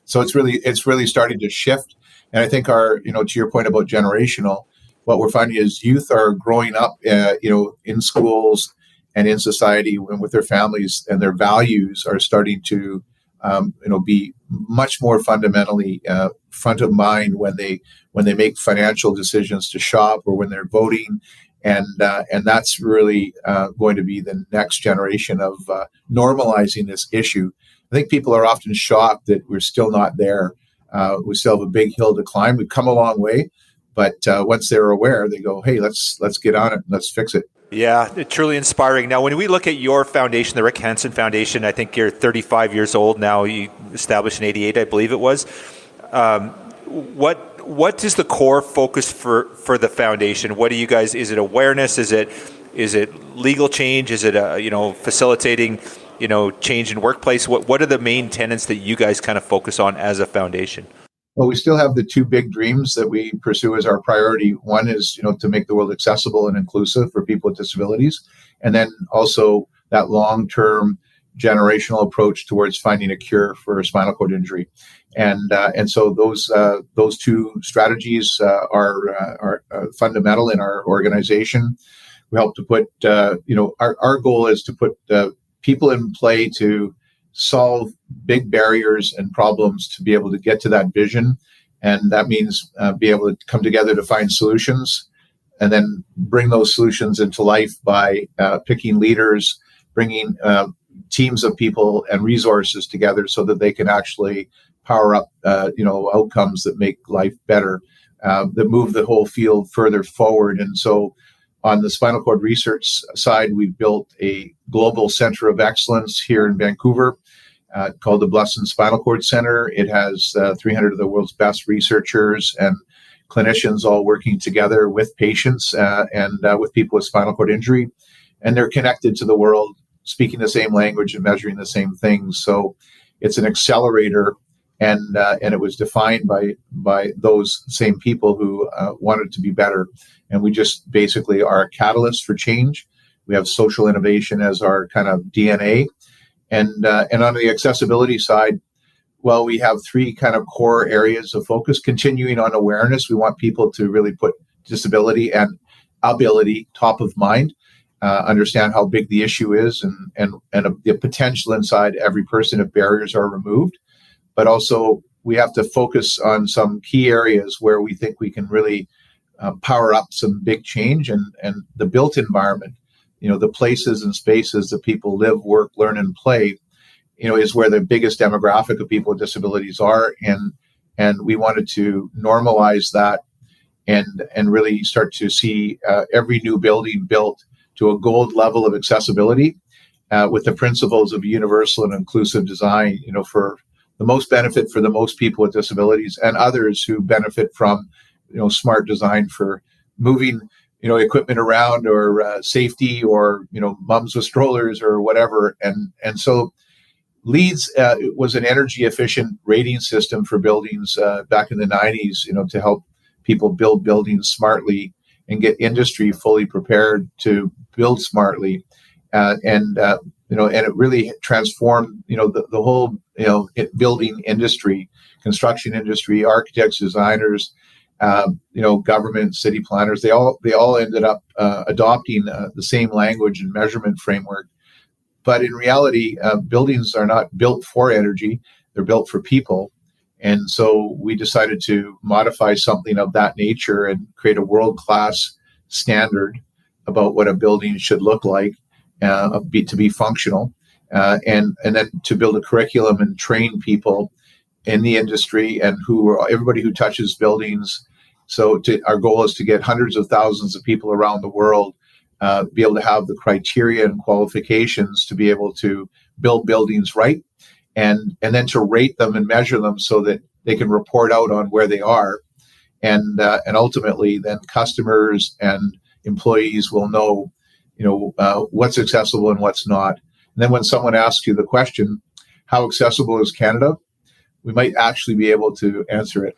So it's really starting to shift. And I think to your point about generational, what we're finding is youth are growing up, in schools and in society and with their families, and their values are starting to, be much more fundamentally front of mind when they make financial decisions to shop or when they're voting, and that's really going to be the next generation of normalizing this issue. I think people are often shocked that we're still not there. We still have a big hill to climb. We've come a long way. But once they're aware, they go, hey, let's get on it and let's fix it. Yeah, truly inspiring. Now, when we look at your foundation, the Rick Hansen Foundation, I think you're 35 years old now. You established in 88, I believe it was. What is the core focus for the foundation? What do you guys? Is it awareness? Is it legal change? Is it facilitating change in workplace? What are the main tenets that you guys kind of focus on as a foundation? Well, we still have the two big dreams that we pursue as our priority. One is, to make the world accessible and inclusive for people with disabilities. And then also that long-term generational approach towards finding a cure for spinal cord injury. And so those two strategies are fundamental in our organization. We help to put, our goal is to put people in play to solve big barriers and problems to be able to get to that vision. And that means be able to come together to find solutions and then bring those solutions into life by picking leaders, bringing teams of people and resources together so that they can actually power up, outcomes that make life better, that move the whole field further forward. And so on the spinal cord research side, we've built a global center of excellence here in Vancouver called the Blusson Spinal Cord Center. It has 300 of the world's best researchers and clinicians all working together with patients and with people with spinal cord injury. And they're connected to the world, speaking the same language and measuring the same things. So it's an accelerator, and it was defined by those same people who wanted to be better. And we just basically are a catalyst for change. We have social innovation as our kind of DNA. And on the accessibility side, well, we have three kind of core areas of focus. Continuing on awareness, we want people to really put disability and ability top of mind, understand how big the issue is and the potential inside every person if barriers are removed. But also we have to focus on some key areas where we think we can really power up some big change, and the built environment, the places and spaces that people live, work, learn, and play, is where the biggest demographic of people with disabilities are. And we wanted to normalize that and really start to see every new building built to a gold level of accessibility with the principles of universal and inclusive design, for the most benefit for the most people with disabilities and others who benefit from, smart design for moving, equipment around or safety or, moms with strollers or whatever. And so LEEDS was an energy efficient rating system for buildings back in the 90s, to help people build buildings smartly and get industry fully prepared to build smartly. And it really transformed, the whole, building industry, construction industry, architects, designers, government, city planners. They all ended up adopting the same language and measurement framework. But in reality, buildings are not built for energy; they're built for people. And so we decided to modify something of that nature and create a world-class standard about what a building should look like, to be functional, and then to build a curriculum and train people in the industry and everybody who touches buildings. So our goal is to get hundreds of thousands of people around the world be able to have the criteria and qualifications to be able to build buildings right, and then to rate them and measure them so that they can report out on where they are, and ultimately then customers and employees will know, what's accessible and what's not. And then when someone asks you the question, how accessible is Canada? We might actually be able to answer it,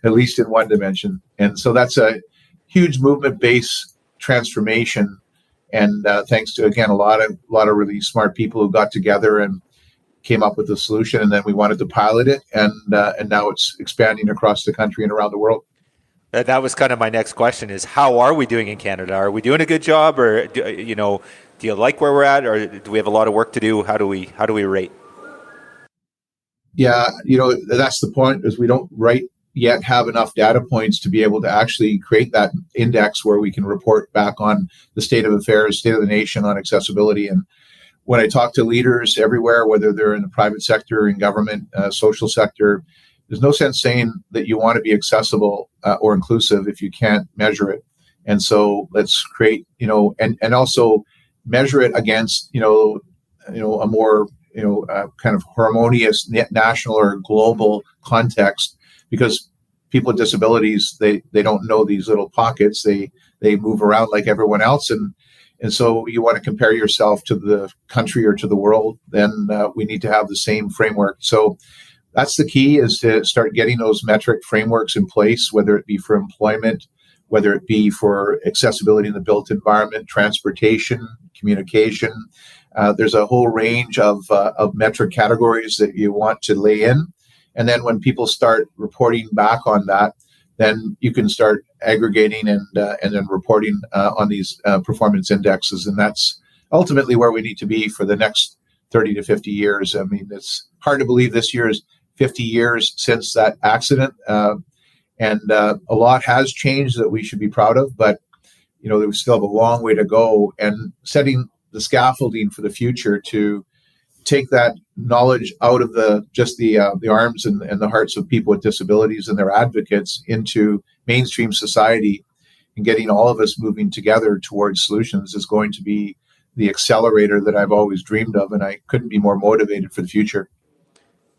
at least in one dimension. And so that's a huge movement-based transformation. And thanks to, again, a lot of really smart people who got together and came up with a solution. And then we wanted to pilot it. And now it's expanding across the country and around the world. That was kind of my next question: is how are we doing in Canada? Are we doing a good job, or do you like where we're at, or do we have a lot of work to do? How do we rate? Yeah, that's the point, is we don't yet have enough data points to be able to actually create that index where we can report back on the state of affairs, state of the nation on accessibility. And when I talk to leaders everywhere, whether they're in the private sector, in government, social sector, there's no sense saying that you want to be accessible or inclusive if you can't measure it. And so let's create, and also measure it against, a more, kind of harmonious national or global context, because people with disabilities, they don't know these little pockets. They move around like everyone else. And so you want to compare yourself to the country or to the world, then we need to have the same framework. So that's the key, is to start getting those metric frameworks in place, whether it be for employment, whether it be for accessibility in the built environment, transportation, communication. There's a whole range of metric categories that you want to lay in. And then when people start reporting back on that, then you can start aggregating and then reporting on these performance indexes. And that's ultimately where we need to be for the next 30 to 50 years. I mean, it's hard to believe this year is 50 years since that accident. And a lot has changed that we should be proud of, but, we still have a long way to go, and setting the scaffolding for the future to take that knowledge out of the arms and the hearts of people with disabilities and their advocates into mainstream society, and getting all of us moving together towards solutions is going to be the accelerator that I've always dreamed of, and I couldn't be more motivated for the future.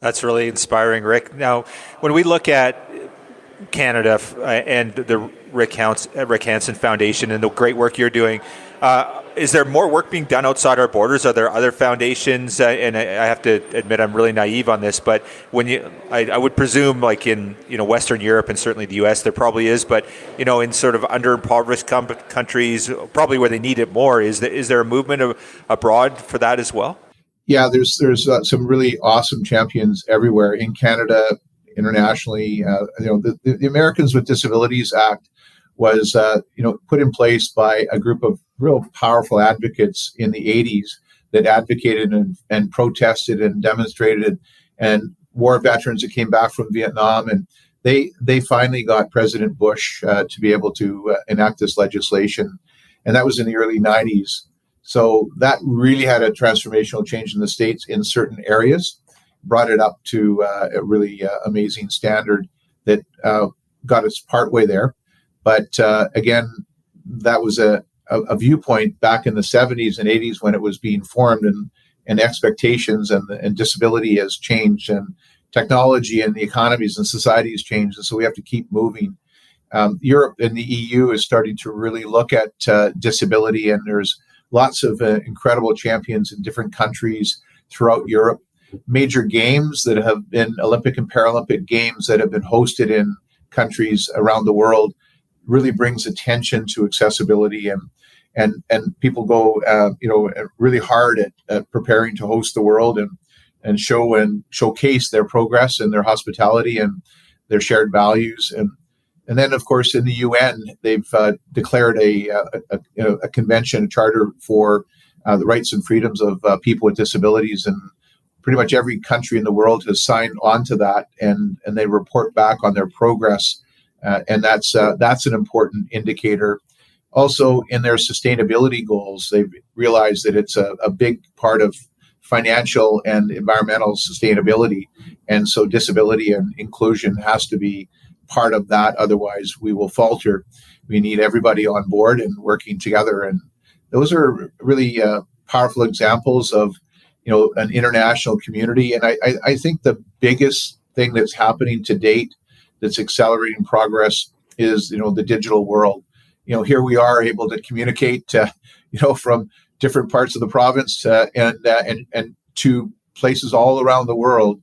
That's really inspiring, Rick. Now, when we look at Canada and the Rick Hansen Foundation and the great work you're doing, is there more work being done outside our borders? Are there other foundations? And I have to admit, I'm really naive on this, but I would presume, like in Western Europe and certainly the U.S., there probably is. But in sort of underimpoverished countries, probably where they need it more, is there a movement abroad for that as well? Yeah, there's some really awesome champions everywhere in Canada, internationally. The Americans with Disabilities Act was put in place by a group of real powerful advocates in the 80s that advocated and protested and demonstrated, and war veterans that came back from Vietnam, and they finally got President Bush to be able to enact this legislation, and that was in the early 90s. So that really had a transformational change in the States in certain areas, brought it up to a really amazing standard that got us partway there. But again, that was a viewpoint back in the 70s and 80s when it was being formed, and expectations and disability has changed, and technology and the economies and societies changed. And so we have to keep moving. Europe and the EU is starting to really look at disability, and there's lots of incredible champions in different countries throughout Europe. Major games that have been Olympic and Paralympic games that have been hosted in countries around the world really brings attention to accessibility, and people go really hard at preparing to host the world and show and showcase their progress and their hospitality and their shared values. And then, of course, in the UN, they've declared a convention, a charter for the rights and freedoms of people with disabilities, and pretty much every country in the world has signed on to that, and they report back on their progress, and that's an important indicator. Also, in their sustainability goals, they've realized that it's a big part of financial and environmental sustainability, and so disability and inclusion has to be part of that. Otherwise, we will falter. We need everybody on board and working together, and those are really powerful examples of an international community. And I think the biggest thing that's happening to date that's accelerating progress is the digital world. Here we are able to communicate from different parts of the province and to places all around the world.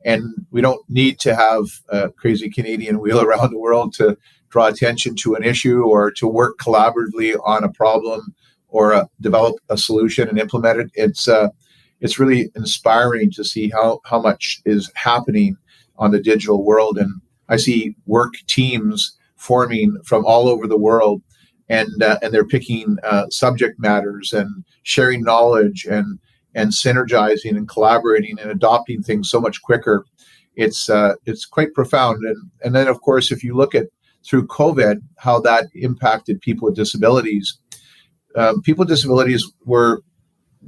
And we don't need to have a crazy Canadian wheel around the world to draw attention to an issue or to work collaboratively on a problem or develop a solution and implement it. It's really inspiring to see how much is happening on the digital world. And I see work teams forming from all over the world, and they're picking subject matters and sharing knowledge and synergizing and collaborating and adopting things so much quicker. It's quite profound. And then, of course, if you look at through COVID, how that impacted people with disabilities, people with disabilities were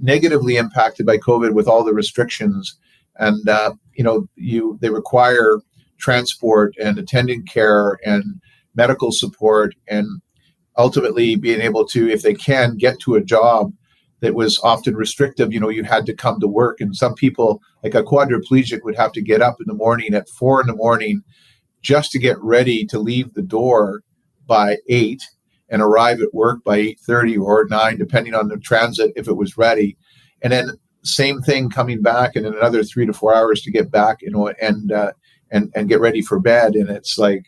negatively impacted by COVID with all the restrictions, and they require transport and attendant care and medical support, and ultimately being able to, if they can, get to a job that was often restrictive. You had to come to work, and some people, like a quadriplegic, would have to get up in the morning at 4 a.m. just to get ready to leave the door by 8 and arrive at work by 8:30 or 9, depending on the transit, if it was ready. And then same thing coming back, and in another 3 to 4 hours to get back, and get ready for bed. And it's like,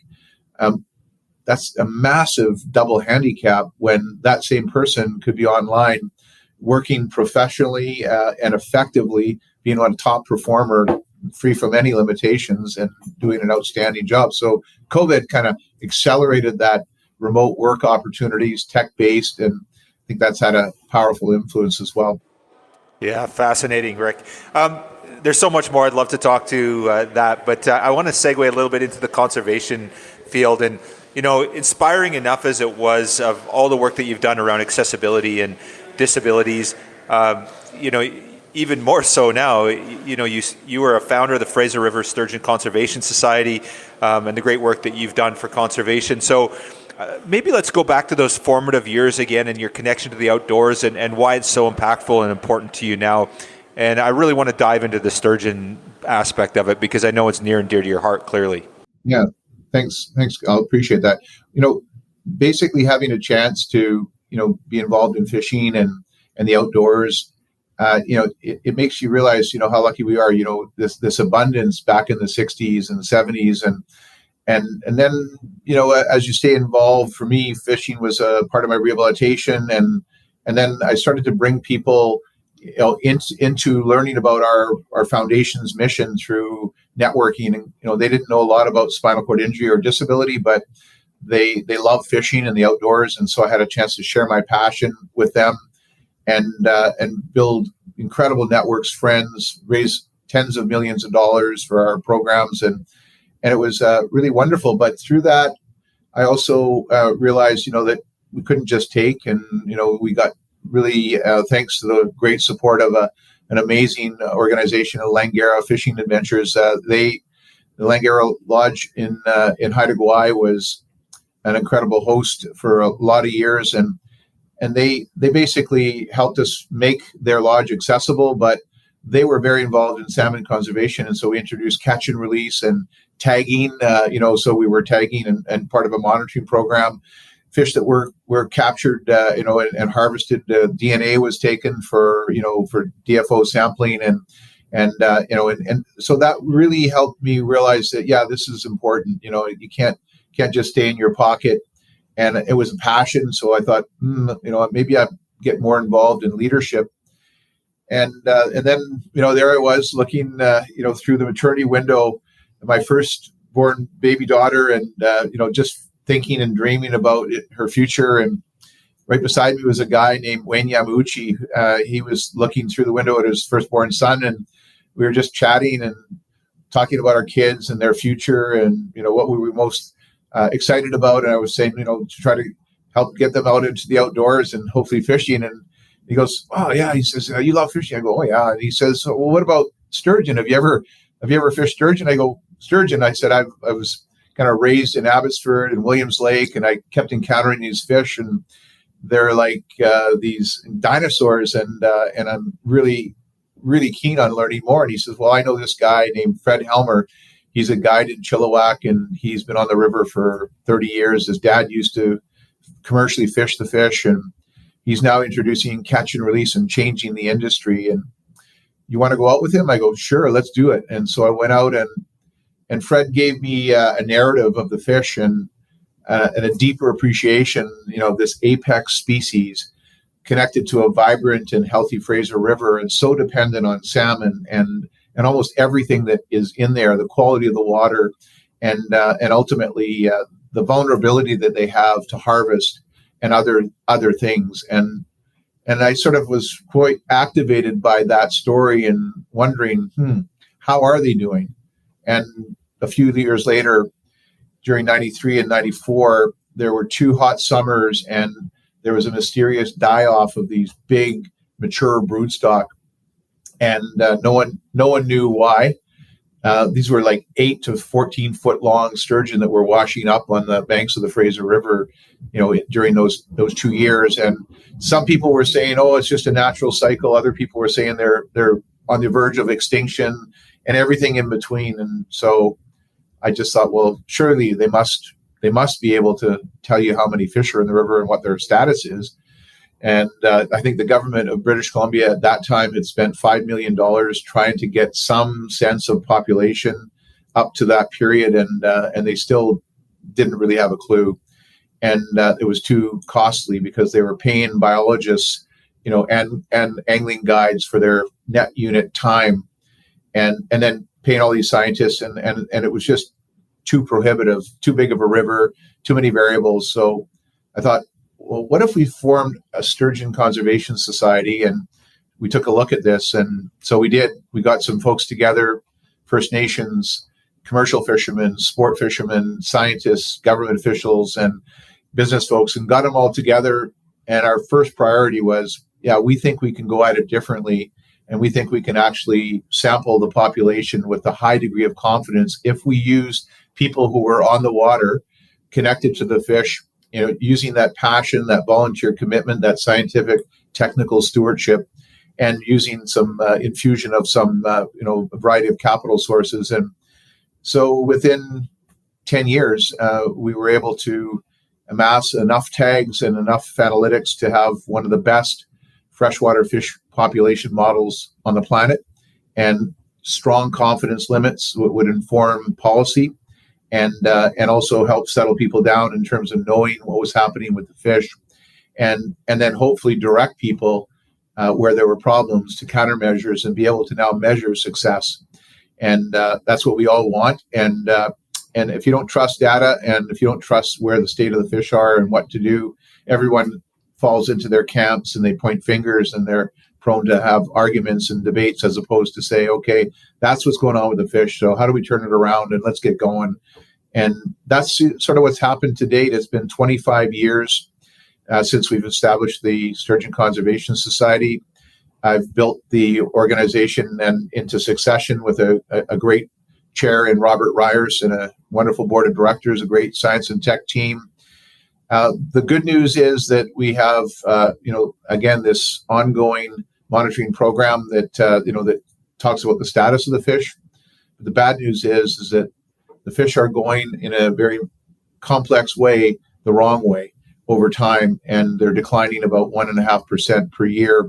that's a massive double handicap when that same person could be online working professionally and effectively, being a top performer, free from any limitations, and doing an outstanding job. So COVID kind of accelerated that remote work opportunities, tech-based, and I think that's had a powerful influence as well. Yeah, fascinating, Rick. There's so much more I'd love to talk to that, but I want to segue a little bit into the conservation field. And, inspiring enough as it was of all the work that you've done around accessibility and disabilities, even more so now, you were a founder of the Fraser River Sturgeon Conservation Society, and the great work that you've done for conservation. So maybe let's go back to those formative years again and your connection to the outdoors and why it's so impactful and important to you now. And I really want to dive into the sturgeon aspect of it because I know it's near and dear to your heart, clearly. Yeah, thanks. I'll appreciate that. Basically having a chance to, be involved in fishing and the outdoors, it makes you realize, how lucky we are, this abundance back in the 60s and 70s. And then, as you stay involved, for me, fishing was a part of my rehabilitation. And then I started to bring people, into learning about our foundation's mission through networking. And, they didn't know a lot about spinal cord injury or disability, but they love fishing and the outdoors. And so I had a chance to share my passion with them and build incredible networks, friends, raise tens of millions of dollars for our programs. And it was really wonderful. But through that, I also realized, that we couldn't just take. And, we got really, thanks to the great support of an amazing organization, Langara Fishing Adventures. The Langara Lodge in Haida Gwaii was an incredible host for a lot of years. And they basically helped us make their lodge accessible, but they were very involved in salmon conservation. And so we introduced catch and release and tagging, so we were tagging and part of a monitoring program. Fish that were captured, and harvested, DNA was taken for DFO sampling, and so that really helped me realize that, yeah, this is important. You can't just stay in your pocket, and it was a passion. So I thought, maybe I'd get more involved in leadership, and then there I was looking, through the maternity window, my firstborn baby daughter, and just thinking and dreaming about her future. And right beside me was a guy named MIMWT. He was looking through the window at his firstborn son, and we were just chatting and talking about our kids and their future and, what we were most excited about. And I was saying, to try to help get them out into the outdoors and hopefully fishing. And he goes, "Oh yeah." He says, "You love fishing?" I go, "Oh yeah." And he says, "Well, what about sturgeon? Have you ever fished sturgeon?" I go, "Sturgeon." I said, I was kind of raised in Abbotsford and Williams Lake, and I kept encountering these fish, and they're like these dinosaurs, and I'm really, really keen on learning more. And he says, "Well, I know this guy named Fred Helmer. He's a guide in Chilliwack, and he's been on the river for 30 years. His dad used to commercially fish the fish, and he's now introducing catch and release and changing the industry. And you want to go out with him?" I go, "Sure, let's do it." And so I went out, and Fred gave me a narrative of the fish and a deeper appreciation, of this apex species connected to a vibrant and healthy Fraser River, and so dependent on salmon and almost everything that is in there, the quality of the water, and ultimately the vulnerability that they have to harvest and other things. And I sort of was quite activated by that story and wondering, how are they doing? And a few years later, during 93 and 94, there were 2 hot summers, and there was a mysterious die-off of these big, mature broodstock, and no one knew why. These were like 8 to 14 foot long sturgeon that were washing up on the banks of the Fraser River, during those 2 years. And some people were saying, "Oh, it's just a natural cycle." Other people were saying they're on the verge of extinction, and everything in between. And so I just thought, well, surely they must be able to tell you how many fish are in the river and what their status is. And I think the government of British Columbia at that time had spent $5 million trying to get some sense of population up to that period, and they still didn't really have a clue. And it was too costly because they were paying biologists, and angling guides for their net unit time, and then paying all these scientists, and it was just too prohibitive, too big of a river, too many variables. So I thought, well, what if we formed a Sturgeon Conservation Society, and we took a look at this. And so we got some folks together, First Nations, commercial fishermen, sport fishermen, scientists, government officials, and business folks, and got them all together. And our first priority was, we think we can go at it differently. And we think we can actually sample the population with a high degree of confidence if we use people who were on the water, connected to the fish, using that passion, that volunteer commitment, that scientific, technical stewardship, and using some infusion of some, a variety of capital sources. And so within 10 years, we were able to amass enough tags and enough analytics to have one of the best freshwater fish population models on the planet, and strong confidence limits would inform policy and also help settle people down in terms of knowing what was happening with the fish, and then hopefully direct people where there were problems to countermeasures and be able to now measure success. And that's what we all want. And if you don't trust data, and if you don't trust where the state of the fish are and what to do, everyone falls into their camps and they point fingers, and they're prone to have arguments and debates, as opposed to say, okay, that's what's going on with the fish. So how do we turn it around, and let's get going? And that's sort of what's happened to date. It's been 25 years since we've established the Sturgeon Conservation Society. I've built the organization and into succession with a great chair in Robert Ryers and a wonderful board of directors, a great science and tech team. The good news is that we have, again, this ongoing monitoring program that that talks about the status of the fish. But the bad news is that the fish are going in a very complex way, the wrong way over time, and they're declining about 1.5% per year.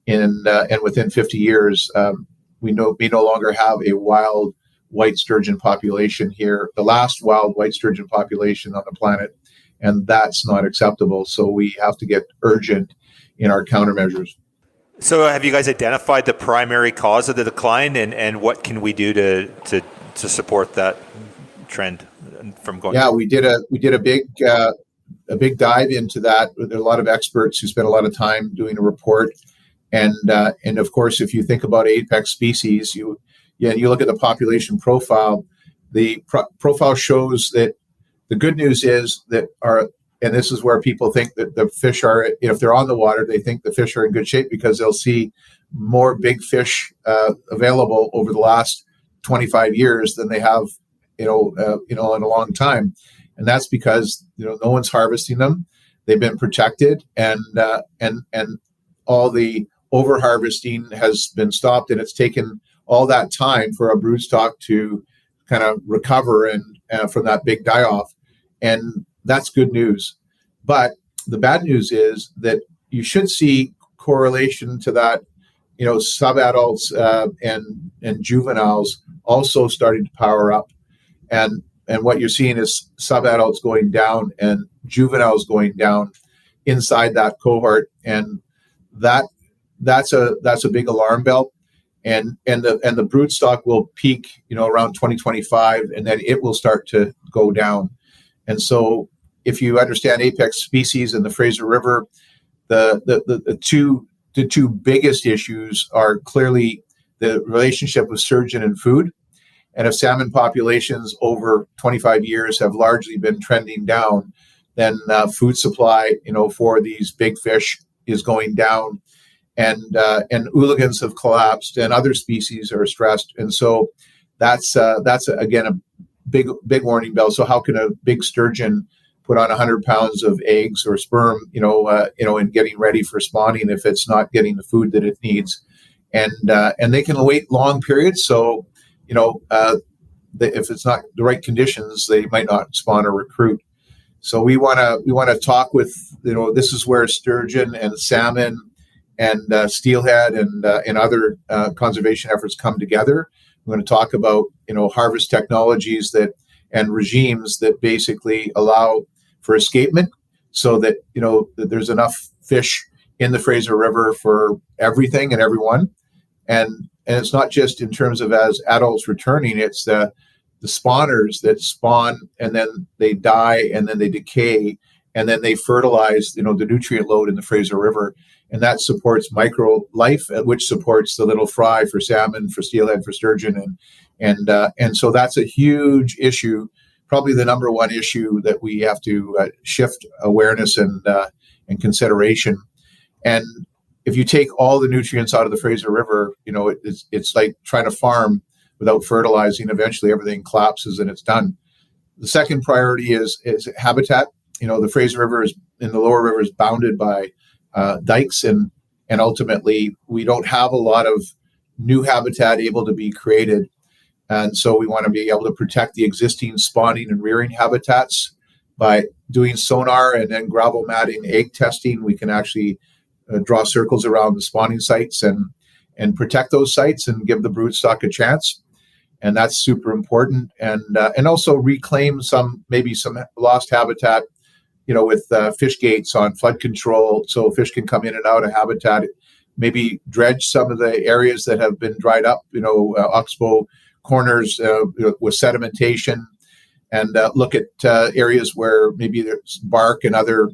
And within 50 years, we no longer have a wild white sturgeon population here, the last wild white sturgeon population on the planet. And that's not acceptable. So we have to get urgent in our countermeasures. So have you guys identified the primary cause of the decline, and what can we do to support that trend from going? Yeah, we did a big dive into that. There are a lot of experts who spent a lot of time doing a report. And of course, if you think about apex species, you look at the population profile, the profile shows that the good news is that and this is where people think that the fish are, if they're on the water, they think the fish are in good shape because they'll see more big fish available over the last 25 years than they have, in a long time. And that's because, no one's harvesting them. They've been protected, and all the over harvesting has been stopped, and it's taken all that time for a broodstock to kind of recover and from that big die-off. And that's good news. But the bad news is that you should see correlation to that, subadults and juveniles also starting to power up. And what you're seeing is subadults going down and juveniles going down inside that cohort. And that's a big alarm bell. And the broodstock will peak, around 2025, and then it will start to go down. And so if you understand apex species in the Fraser River, the two biggest issues are clearly the relationship with sturgeon and food. And if salmon populations over 25 years have largely been trending down, then food supply, for these big fish is going down, and ooligans have collapsed, and other species are stressed. And so that's again a big warning bell. So how can a big sturgeon put on 100 pounds of eggs or sperm, in getting ready for spawning if it's not getting the food that it needs? And they can wait long periods. So, if it's not the right conditions, they might not spawn or recruit. So we want to talk with, this is where sturgeon and salmon and steelhead and other conservation efforts come together. We're going to talk about, harvest technologies and regimes that basically allow for escapement, so that, that there's enough fish in the Fraser River for everything and everyone. And it's not just in terms of as adults returning, it's the spawners that spawn and then they die and then they decay and then they fertilize, the nutrient load in the Fraser River. and that supports micro life, which supports the little fry for salmon, for steelhead, for sturgeon, and so that's a huge issue, probably the number one issue that we have to shift awareness and consideration. And if you take all the nutrients out of the Fraser River, it's like trying to farm without fertilizing. Eventually, everything collapses and it's done. The second priority is habitat. The Fraser River in the lower river is bounded by dikes, and ultimately we don't have a lot of new habitat able to be created. And so we want to be able to protect the existing spawning and rearing habitats by doing sonar and then gravel matting egg testing. We can actually draw circles around the spawning sites and protect those sites and give the broodstock a chance. And that's super important. And also reclaim some lost habitat, with fish gates on flood control, so fish can come in and out of habitat. Maybe dredge some of the areas that have been dried up, oxbow corners with sedimentation, and look at areas where maybe there's bark and other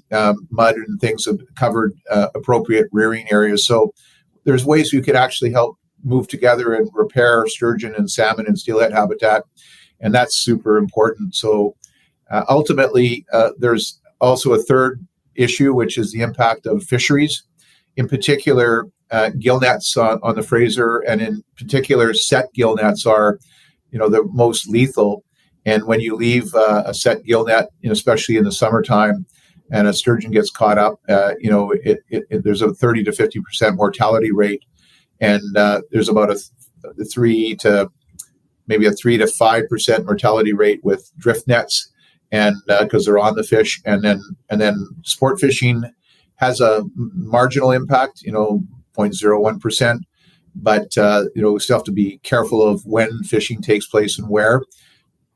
mud and things have covered appropriate rearing areas. So there's ways you could actually help move together and repair sturgeon and salmon and steelhead habitat, and that's super important. So ultimately, there's also a third issue, which is the impact of fisheries, in particular gill nets on the Fraser, and in particular set gill nets are the most lethal. And when you leave a set gill net, especially in the summertime, and a sturgeon gets caught up, there's a 30 to 50% mortality rate, and there's about a 3 to 5% mortality rate with drift nets, and because they're on the fish, and then sport fishing has a marginal impact, 0.01%, but we still have to be careful of when fishing takes place and where,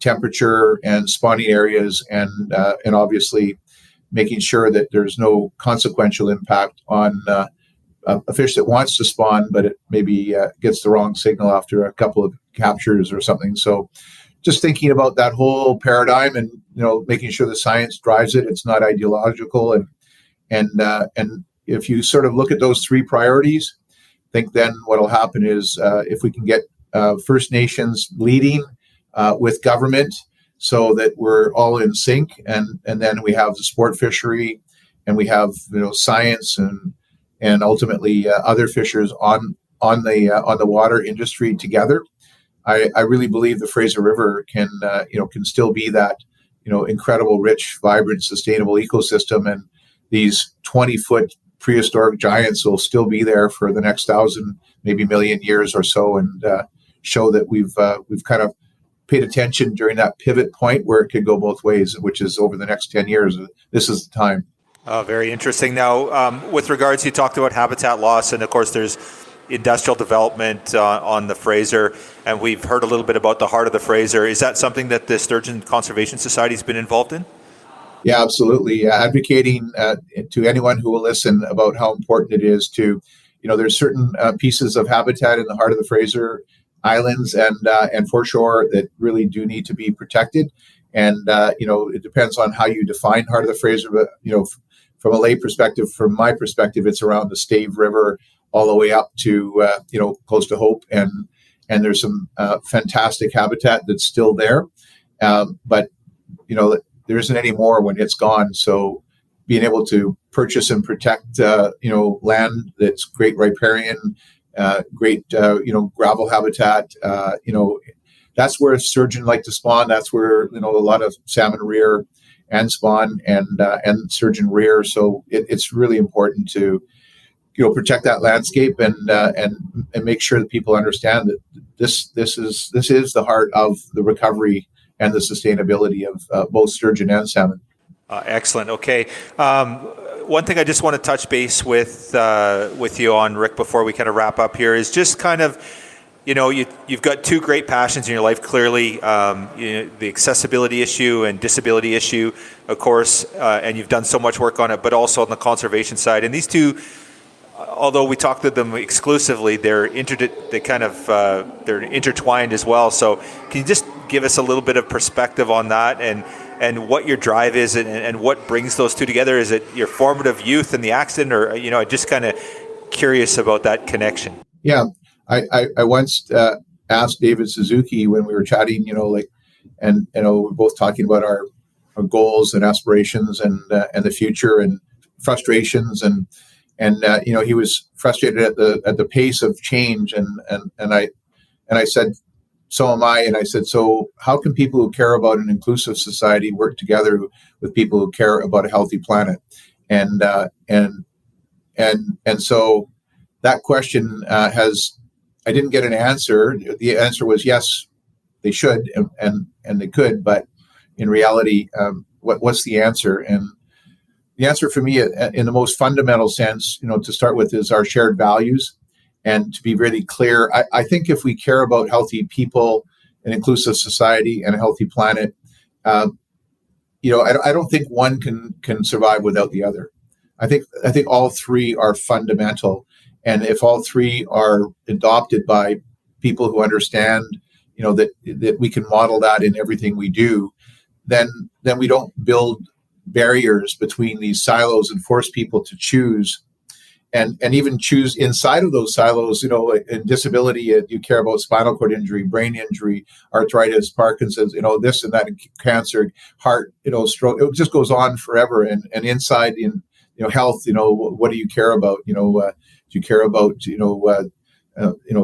temperature and spawning areas, and obviously making sure that there's no consequential impact on a fish that wants to spawn, but it maybe gets the wrong signal after a couple of captures or something. So just thinking about that whole paradigm, and making sure the science drives it. It's not ideological, and if you sort of look at those three priorities, I think then what will happen is if we can get First Nations leading with government, so that we're all in sync, and then we have the sport fishery, and we have science and ultimately other fishers on the water industry together. I really believe the Fraser River can still be that incredible, rich, vibrant, sustainable ecosystem, and these 20-foot prehistoric giants will still be there for the next 1,000, maybe million years or so, and show that we've kind of paid attention during that pivot point where it could go both ways, which is over the next 10 years. This is the time. Very interesting. Now, with regards, you talked about habitat loss, and of course there's industrial development on the Fraser, and we've heard a little bit about the heart of the Fraser. Is that something that the Sturgeon Conservation Society has been involved in? Yeah, absolutely. Advocating to anyone who will listen about how important it is to, there's certain pieces of habitat in the heart of the Fraser Islands and foreshore that really do need to be protected. And, it depends on how you define heart of the Fraser, but, from a lay perspective, from my perspective, it's around the Stave River all the way up to, close to Hope. And there's some fantastic habitat that's still there. But, there isn't any more when it's gone. So being able to purchase and protect, land that's great riparian, great, gravel habitat, that's where sturgeon like to spawn. That's where, a lot of salmon rear and spawn and sturgeon rear. So it's really important to, protect that landscape and make sure that people understand that this is the heart of the recovery and the sustainability of both sturgeon and salmon. Excellent. Okay. One thing I just want to touch base with you on, Rick, before we kind of wrap up here, is just kind of, you've got two great passions in your life, clearly, the accessibility issue and disability issue, of course, and you've done so much work on it, but also on the conservation side. And these two, although we talk to them exclusively, they're intertwined as well. So can you just give us a little bit of perspective on that, and and what your drive is, and what brings those two together. Is it your formative youth and the accident, or just kind of curious about that connection? Yeah, I once asked David Suzuki when we were chatting, we're both talking about our goals and aspirations and the future and frustrations and he was frustrated at the pace of change and I said, so am I. And I said, so how can people who care about an inclusive society work together with people who care about a healthy planet? And so that question I didn't get an answer. The answer was yes, they should and they could, but in reality, what's the answer? And the answer for me, in the most fundamental sense, to start with, is our shared values. And to be really clear, I think if we care about healthy people, an inclusive society, and a healthy planet, I don't think one can survive without the other. I think all three are fundamental, and if all three are adopted by people who understand, that we can model that in everything we do, then we don't build barriers between these silos and force people to choose. And even choose inside of those silos, in disability, you care about spinal cord injury, brain injury, arthritis, Parkinson's, this and that, cancer, heart, stroke. It just goes on forever. And inside in health, what do you care about? Do you care about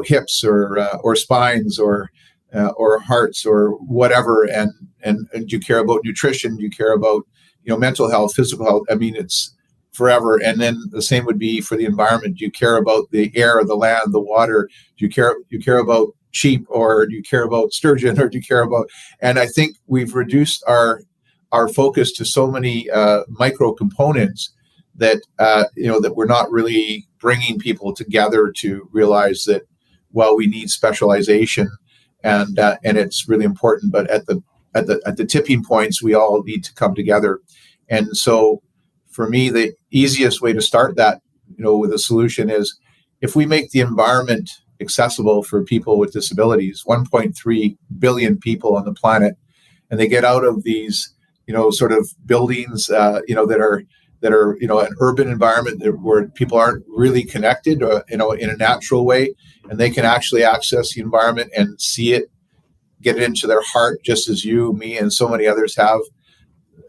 hips or spines or hearts or whatever? And do you care about nutrition? Do you care about mental health, physical health? I mean, it's forever. And then the same would be for the environment. Do you care about the air, the land, the water? Do you care about sheep, or do you care about sturgeon, or do you care about? And I think we've reduced our focus to so many micro components that that we're not really bringing people together to realize that we need specialization, and it's really important. But at the tipping points, we all need to come together. And so, for me, the easiest way to start that, with a solution is if we make the environment accessible for people with disabilities, 1.3 billion people on the planet, and they get out of these, sort of buildings, that are an urban environment where people aren't really connected, in a natural way, and they can actually access the environment and see it, get it into their heart, just as you, me, and so many others have.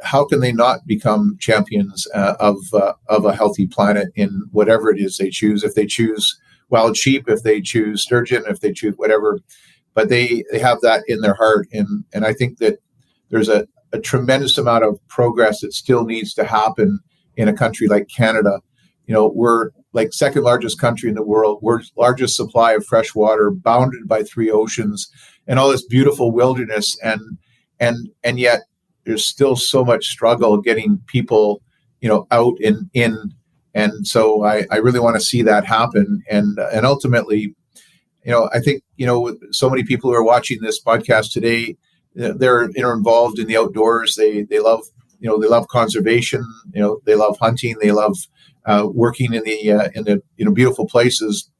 How can they not become champions of a healthy planet in whatever it is they choose? If they choose wild sheep, if they choose sturgeon, if they choose whatever, but they have that in their heart. And I think that there's a tremendous amount of progress that still needs to happen in a country like Canada. We're like second largest country in the world. We're largest supply of fresh water, bounded by 3 oceans, and all this beautiful wilderness, and yet there's still so much struggle getting people, out and in. And so I really want to see that happen. And ultimately, I think, so many people who are watching this podcast today, they're involved in the outdoors. They love, they love conservation. They love hunting. They love working in the beautiful places.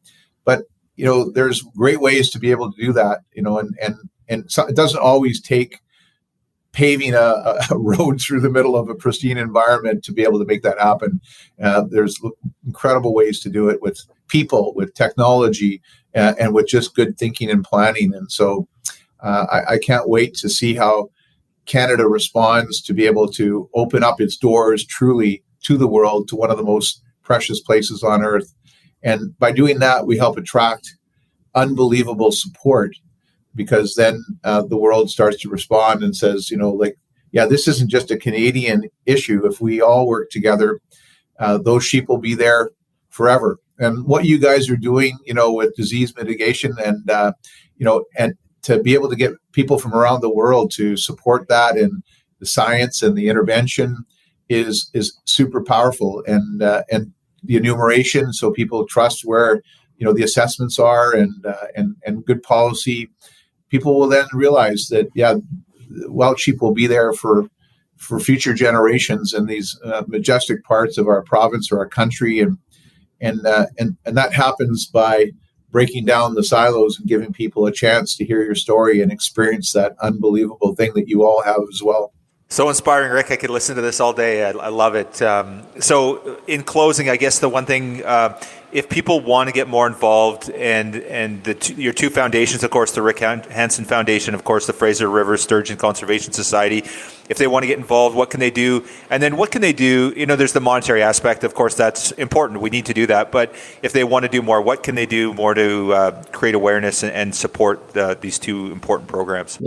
But, there's great ways to be able to do that, and so it doesn't always take paving a road through the middle of a pristine environment to be able to make that happen. There's incredible ways to do it with people, with technology, and with just good thinking and planning. And so I can't wait to see how Canada responds to be able to open up its doors truly to the world, to one of the most precious places on earth. And by doing that, we help attract unbelievable support, because then the world starts to respond and says, this isn't just a Canadian issue. If we all work together, those sheep will be there forever. And what you guys are doing, with disease mitigation and to be able to get people from around the world to support that, and the science and the intervention is super powerful. And the enumeration, so people trust where, the assessments are, and good policy. People will then realize that, wild sheep will be there for future generations in these majestic parts of our province or our country, and that happens by breaking down the silos and giving people a chance to hear your story and experience that unbelievable thing that you all have as well. So inspiring, Rick. I could listen to this all day. I love it. So in closing, I guess the one thing, if people want to get more involved, and your two foundations, of course, the Rick Hansen Foundation, of course, the Fraser River Sturgeon Conservation Society, if they want to get involved, what can they do? And then what can they do? There's the monetary aspect. Of course, that's important. We need to do that. But if they want to do more, what can they do more to create awareness and support these two important programs?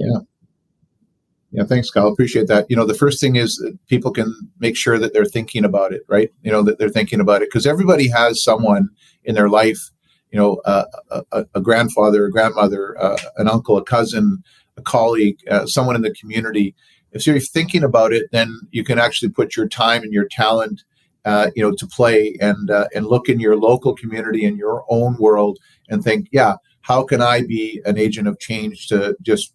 Yeah, thanks, Kyle. Appreciate that. The first thing is that people can make sure that they're thinking about it, right? That they're thinking about it, because everybody has someone in their life, a grandfather, a grandmother, an uncle, a cousin, a colleague, someone in the community. If you're thinking about it, then you can actually put your time and your talent, to play and look in your local community, in your own world, and think, how can I be an agent of change to just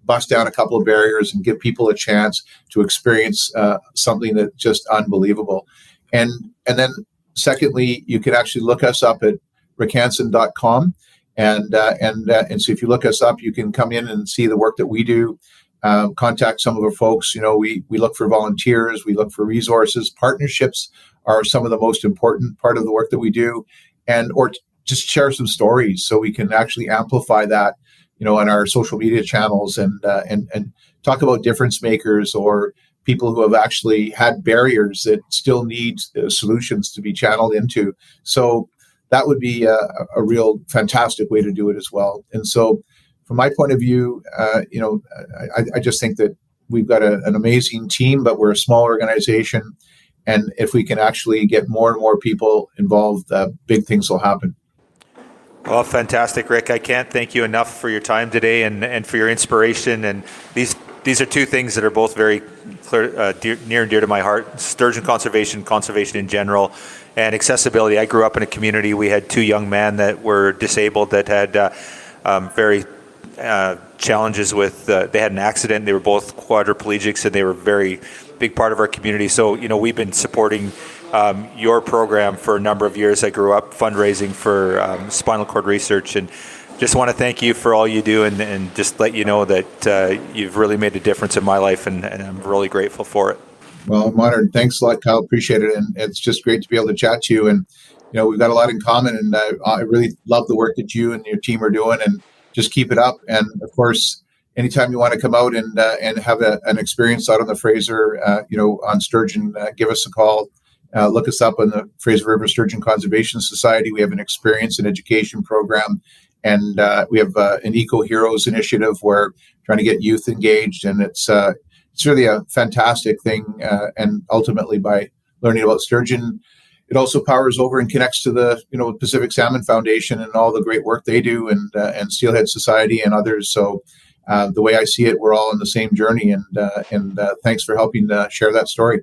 bust down a couple of barriers and give people a chance to experience something that's just unbelievable. And then secondly, you can actually look us up at rickhansen.com. And so if you look us up, you can come in and see the work that we do, contact some of our folks. We look for volunteers, we look for resources. Partnerships are some of the most important part of the work that we do, or just share some stories so we can actually amplify that on our social media channels and talk about difference makers or people who have actually had barriers that still need solutions to be channeled into. So that would be a real fantastic way to do it as well. And so from my point of view, I just think that we've got an amazing team, but we're a small organization. And if we can actually get more and more people involved, big things will happen. Well, fantastic, Rick. I can't thank you enough for your time today and for your inspiration. And these are two things that are both very clear, near and dear to my heart: sturgeon conservation in general, and accessibility. I grew up in a community. We had two young men that were disabled that had very challenges with. They had an accident. They were both quadriplegics, and they were a very big part of our community. So, we've been supporting your program for a number of years. I grew up fundraising for spinal cord research, and just want to thank you for all you do, and just let you know that you've really made a difference in my life, and I'm really grateful for it. Well, I'm honored. Thanks a lot, Kyle. Appreciate it. And it's just great to be able to chat to you. And, we've got a lot in common, and I really love the work that you and your team are doing, and just keep it up. And of course, anytime you want to come out and have an experience out on the Fraser, on Sturgeon, give us a call. Look us up on the Fraser River Sturgeon Conservation Society. We have an experience and education program, and we have an Eco Heroes initiative where we're trying to get youth engaged, and it's really a fantastic thing. And ultimately, by learning about sturgeon, it also powers over and connects to the Pacific Salmon Foundation and all the great work they do, and Steelhead Society and others. So the way I see it, we're all on the same journey, and thanks for helping share that story.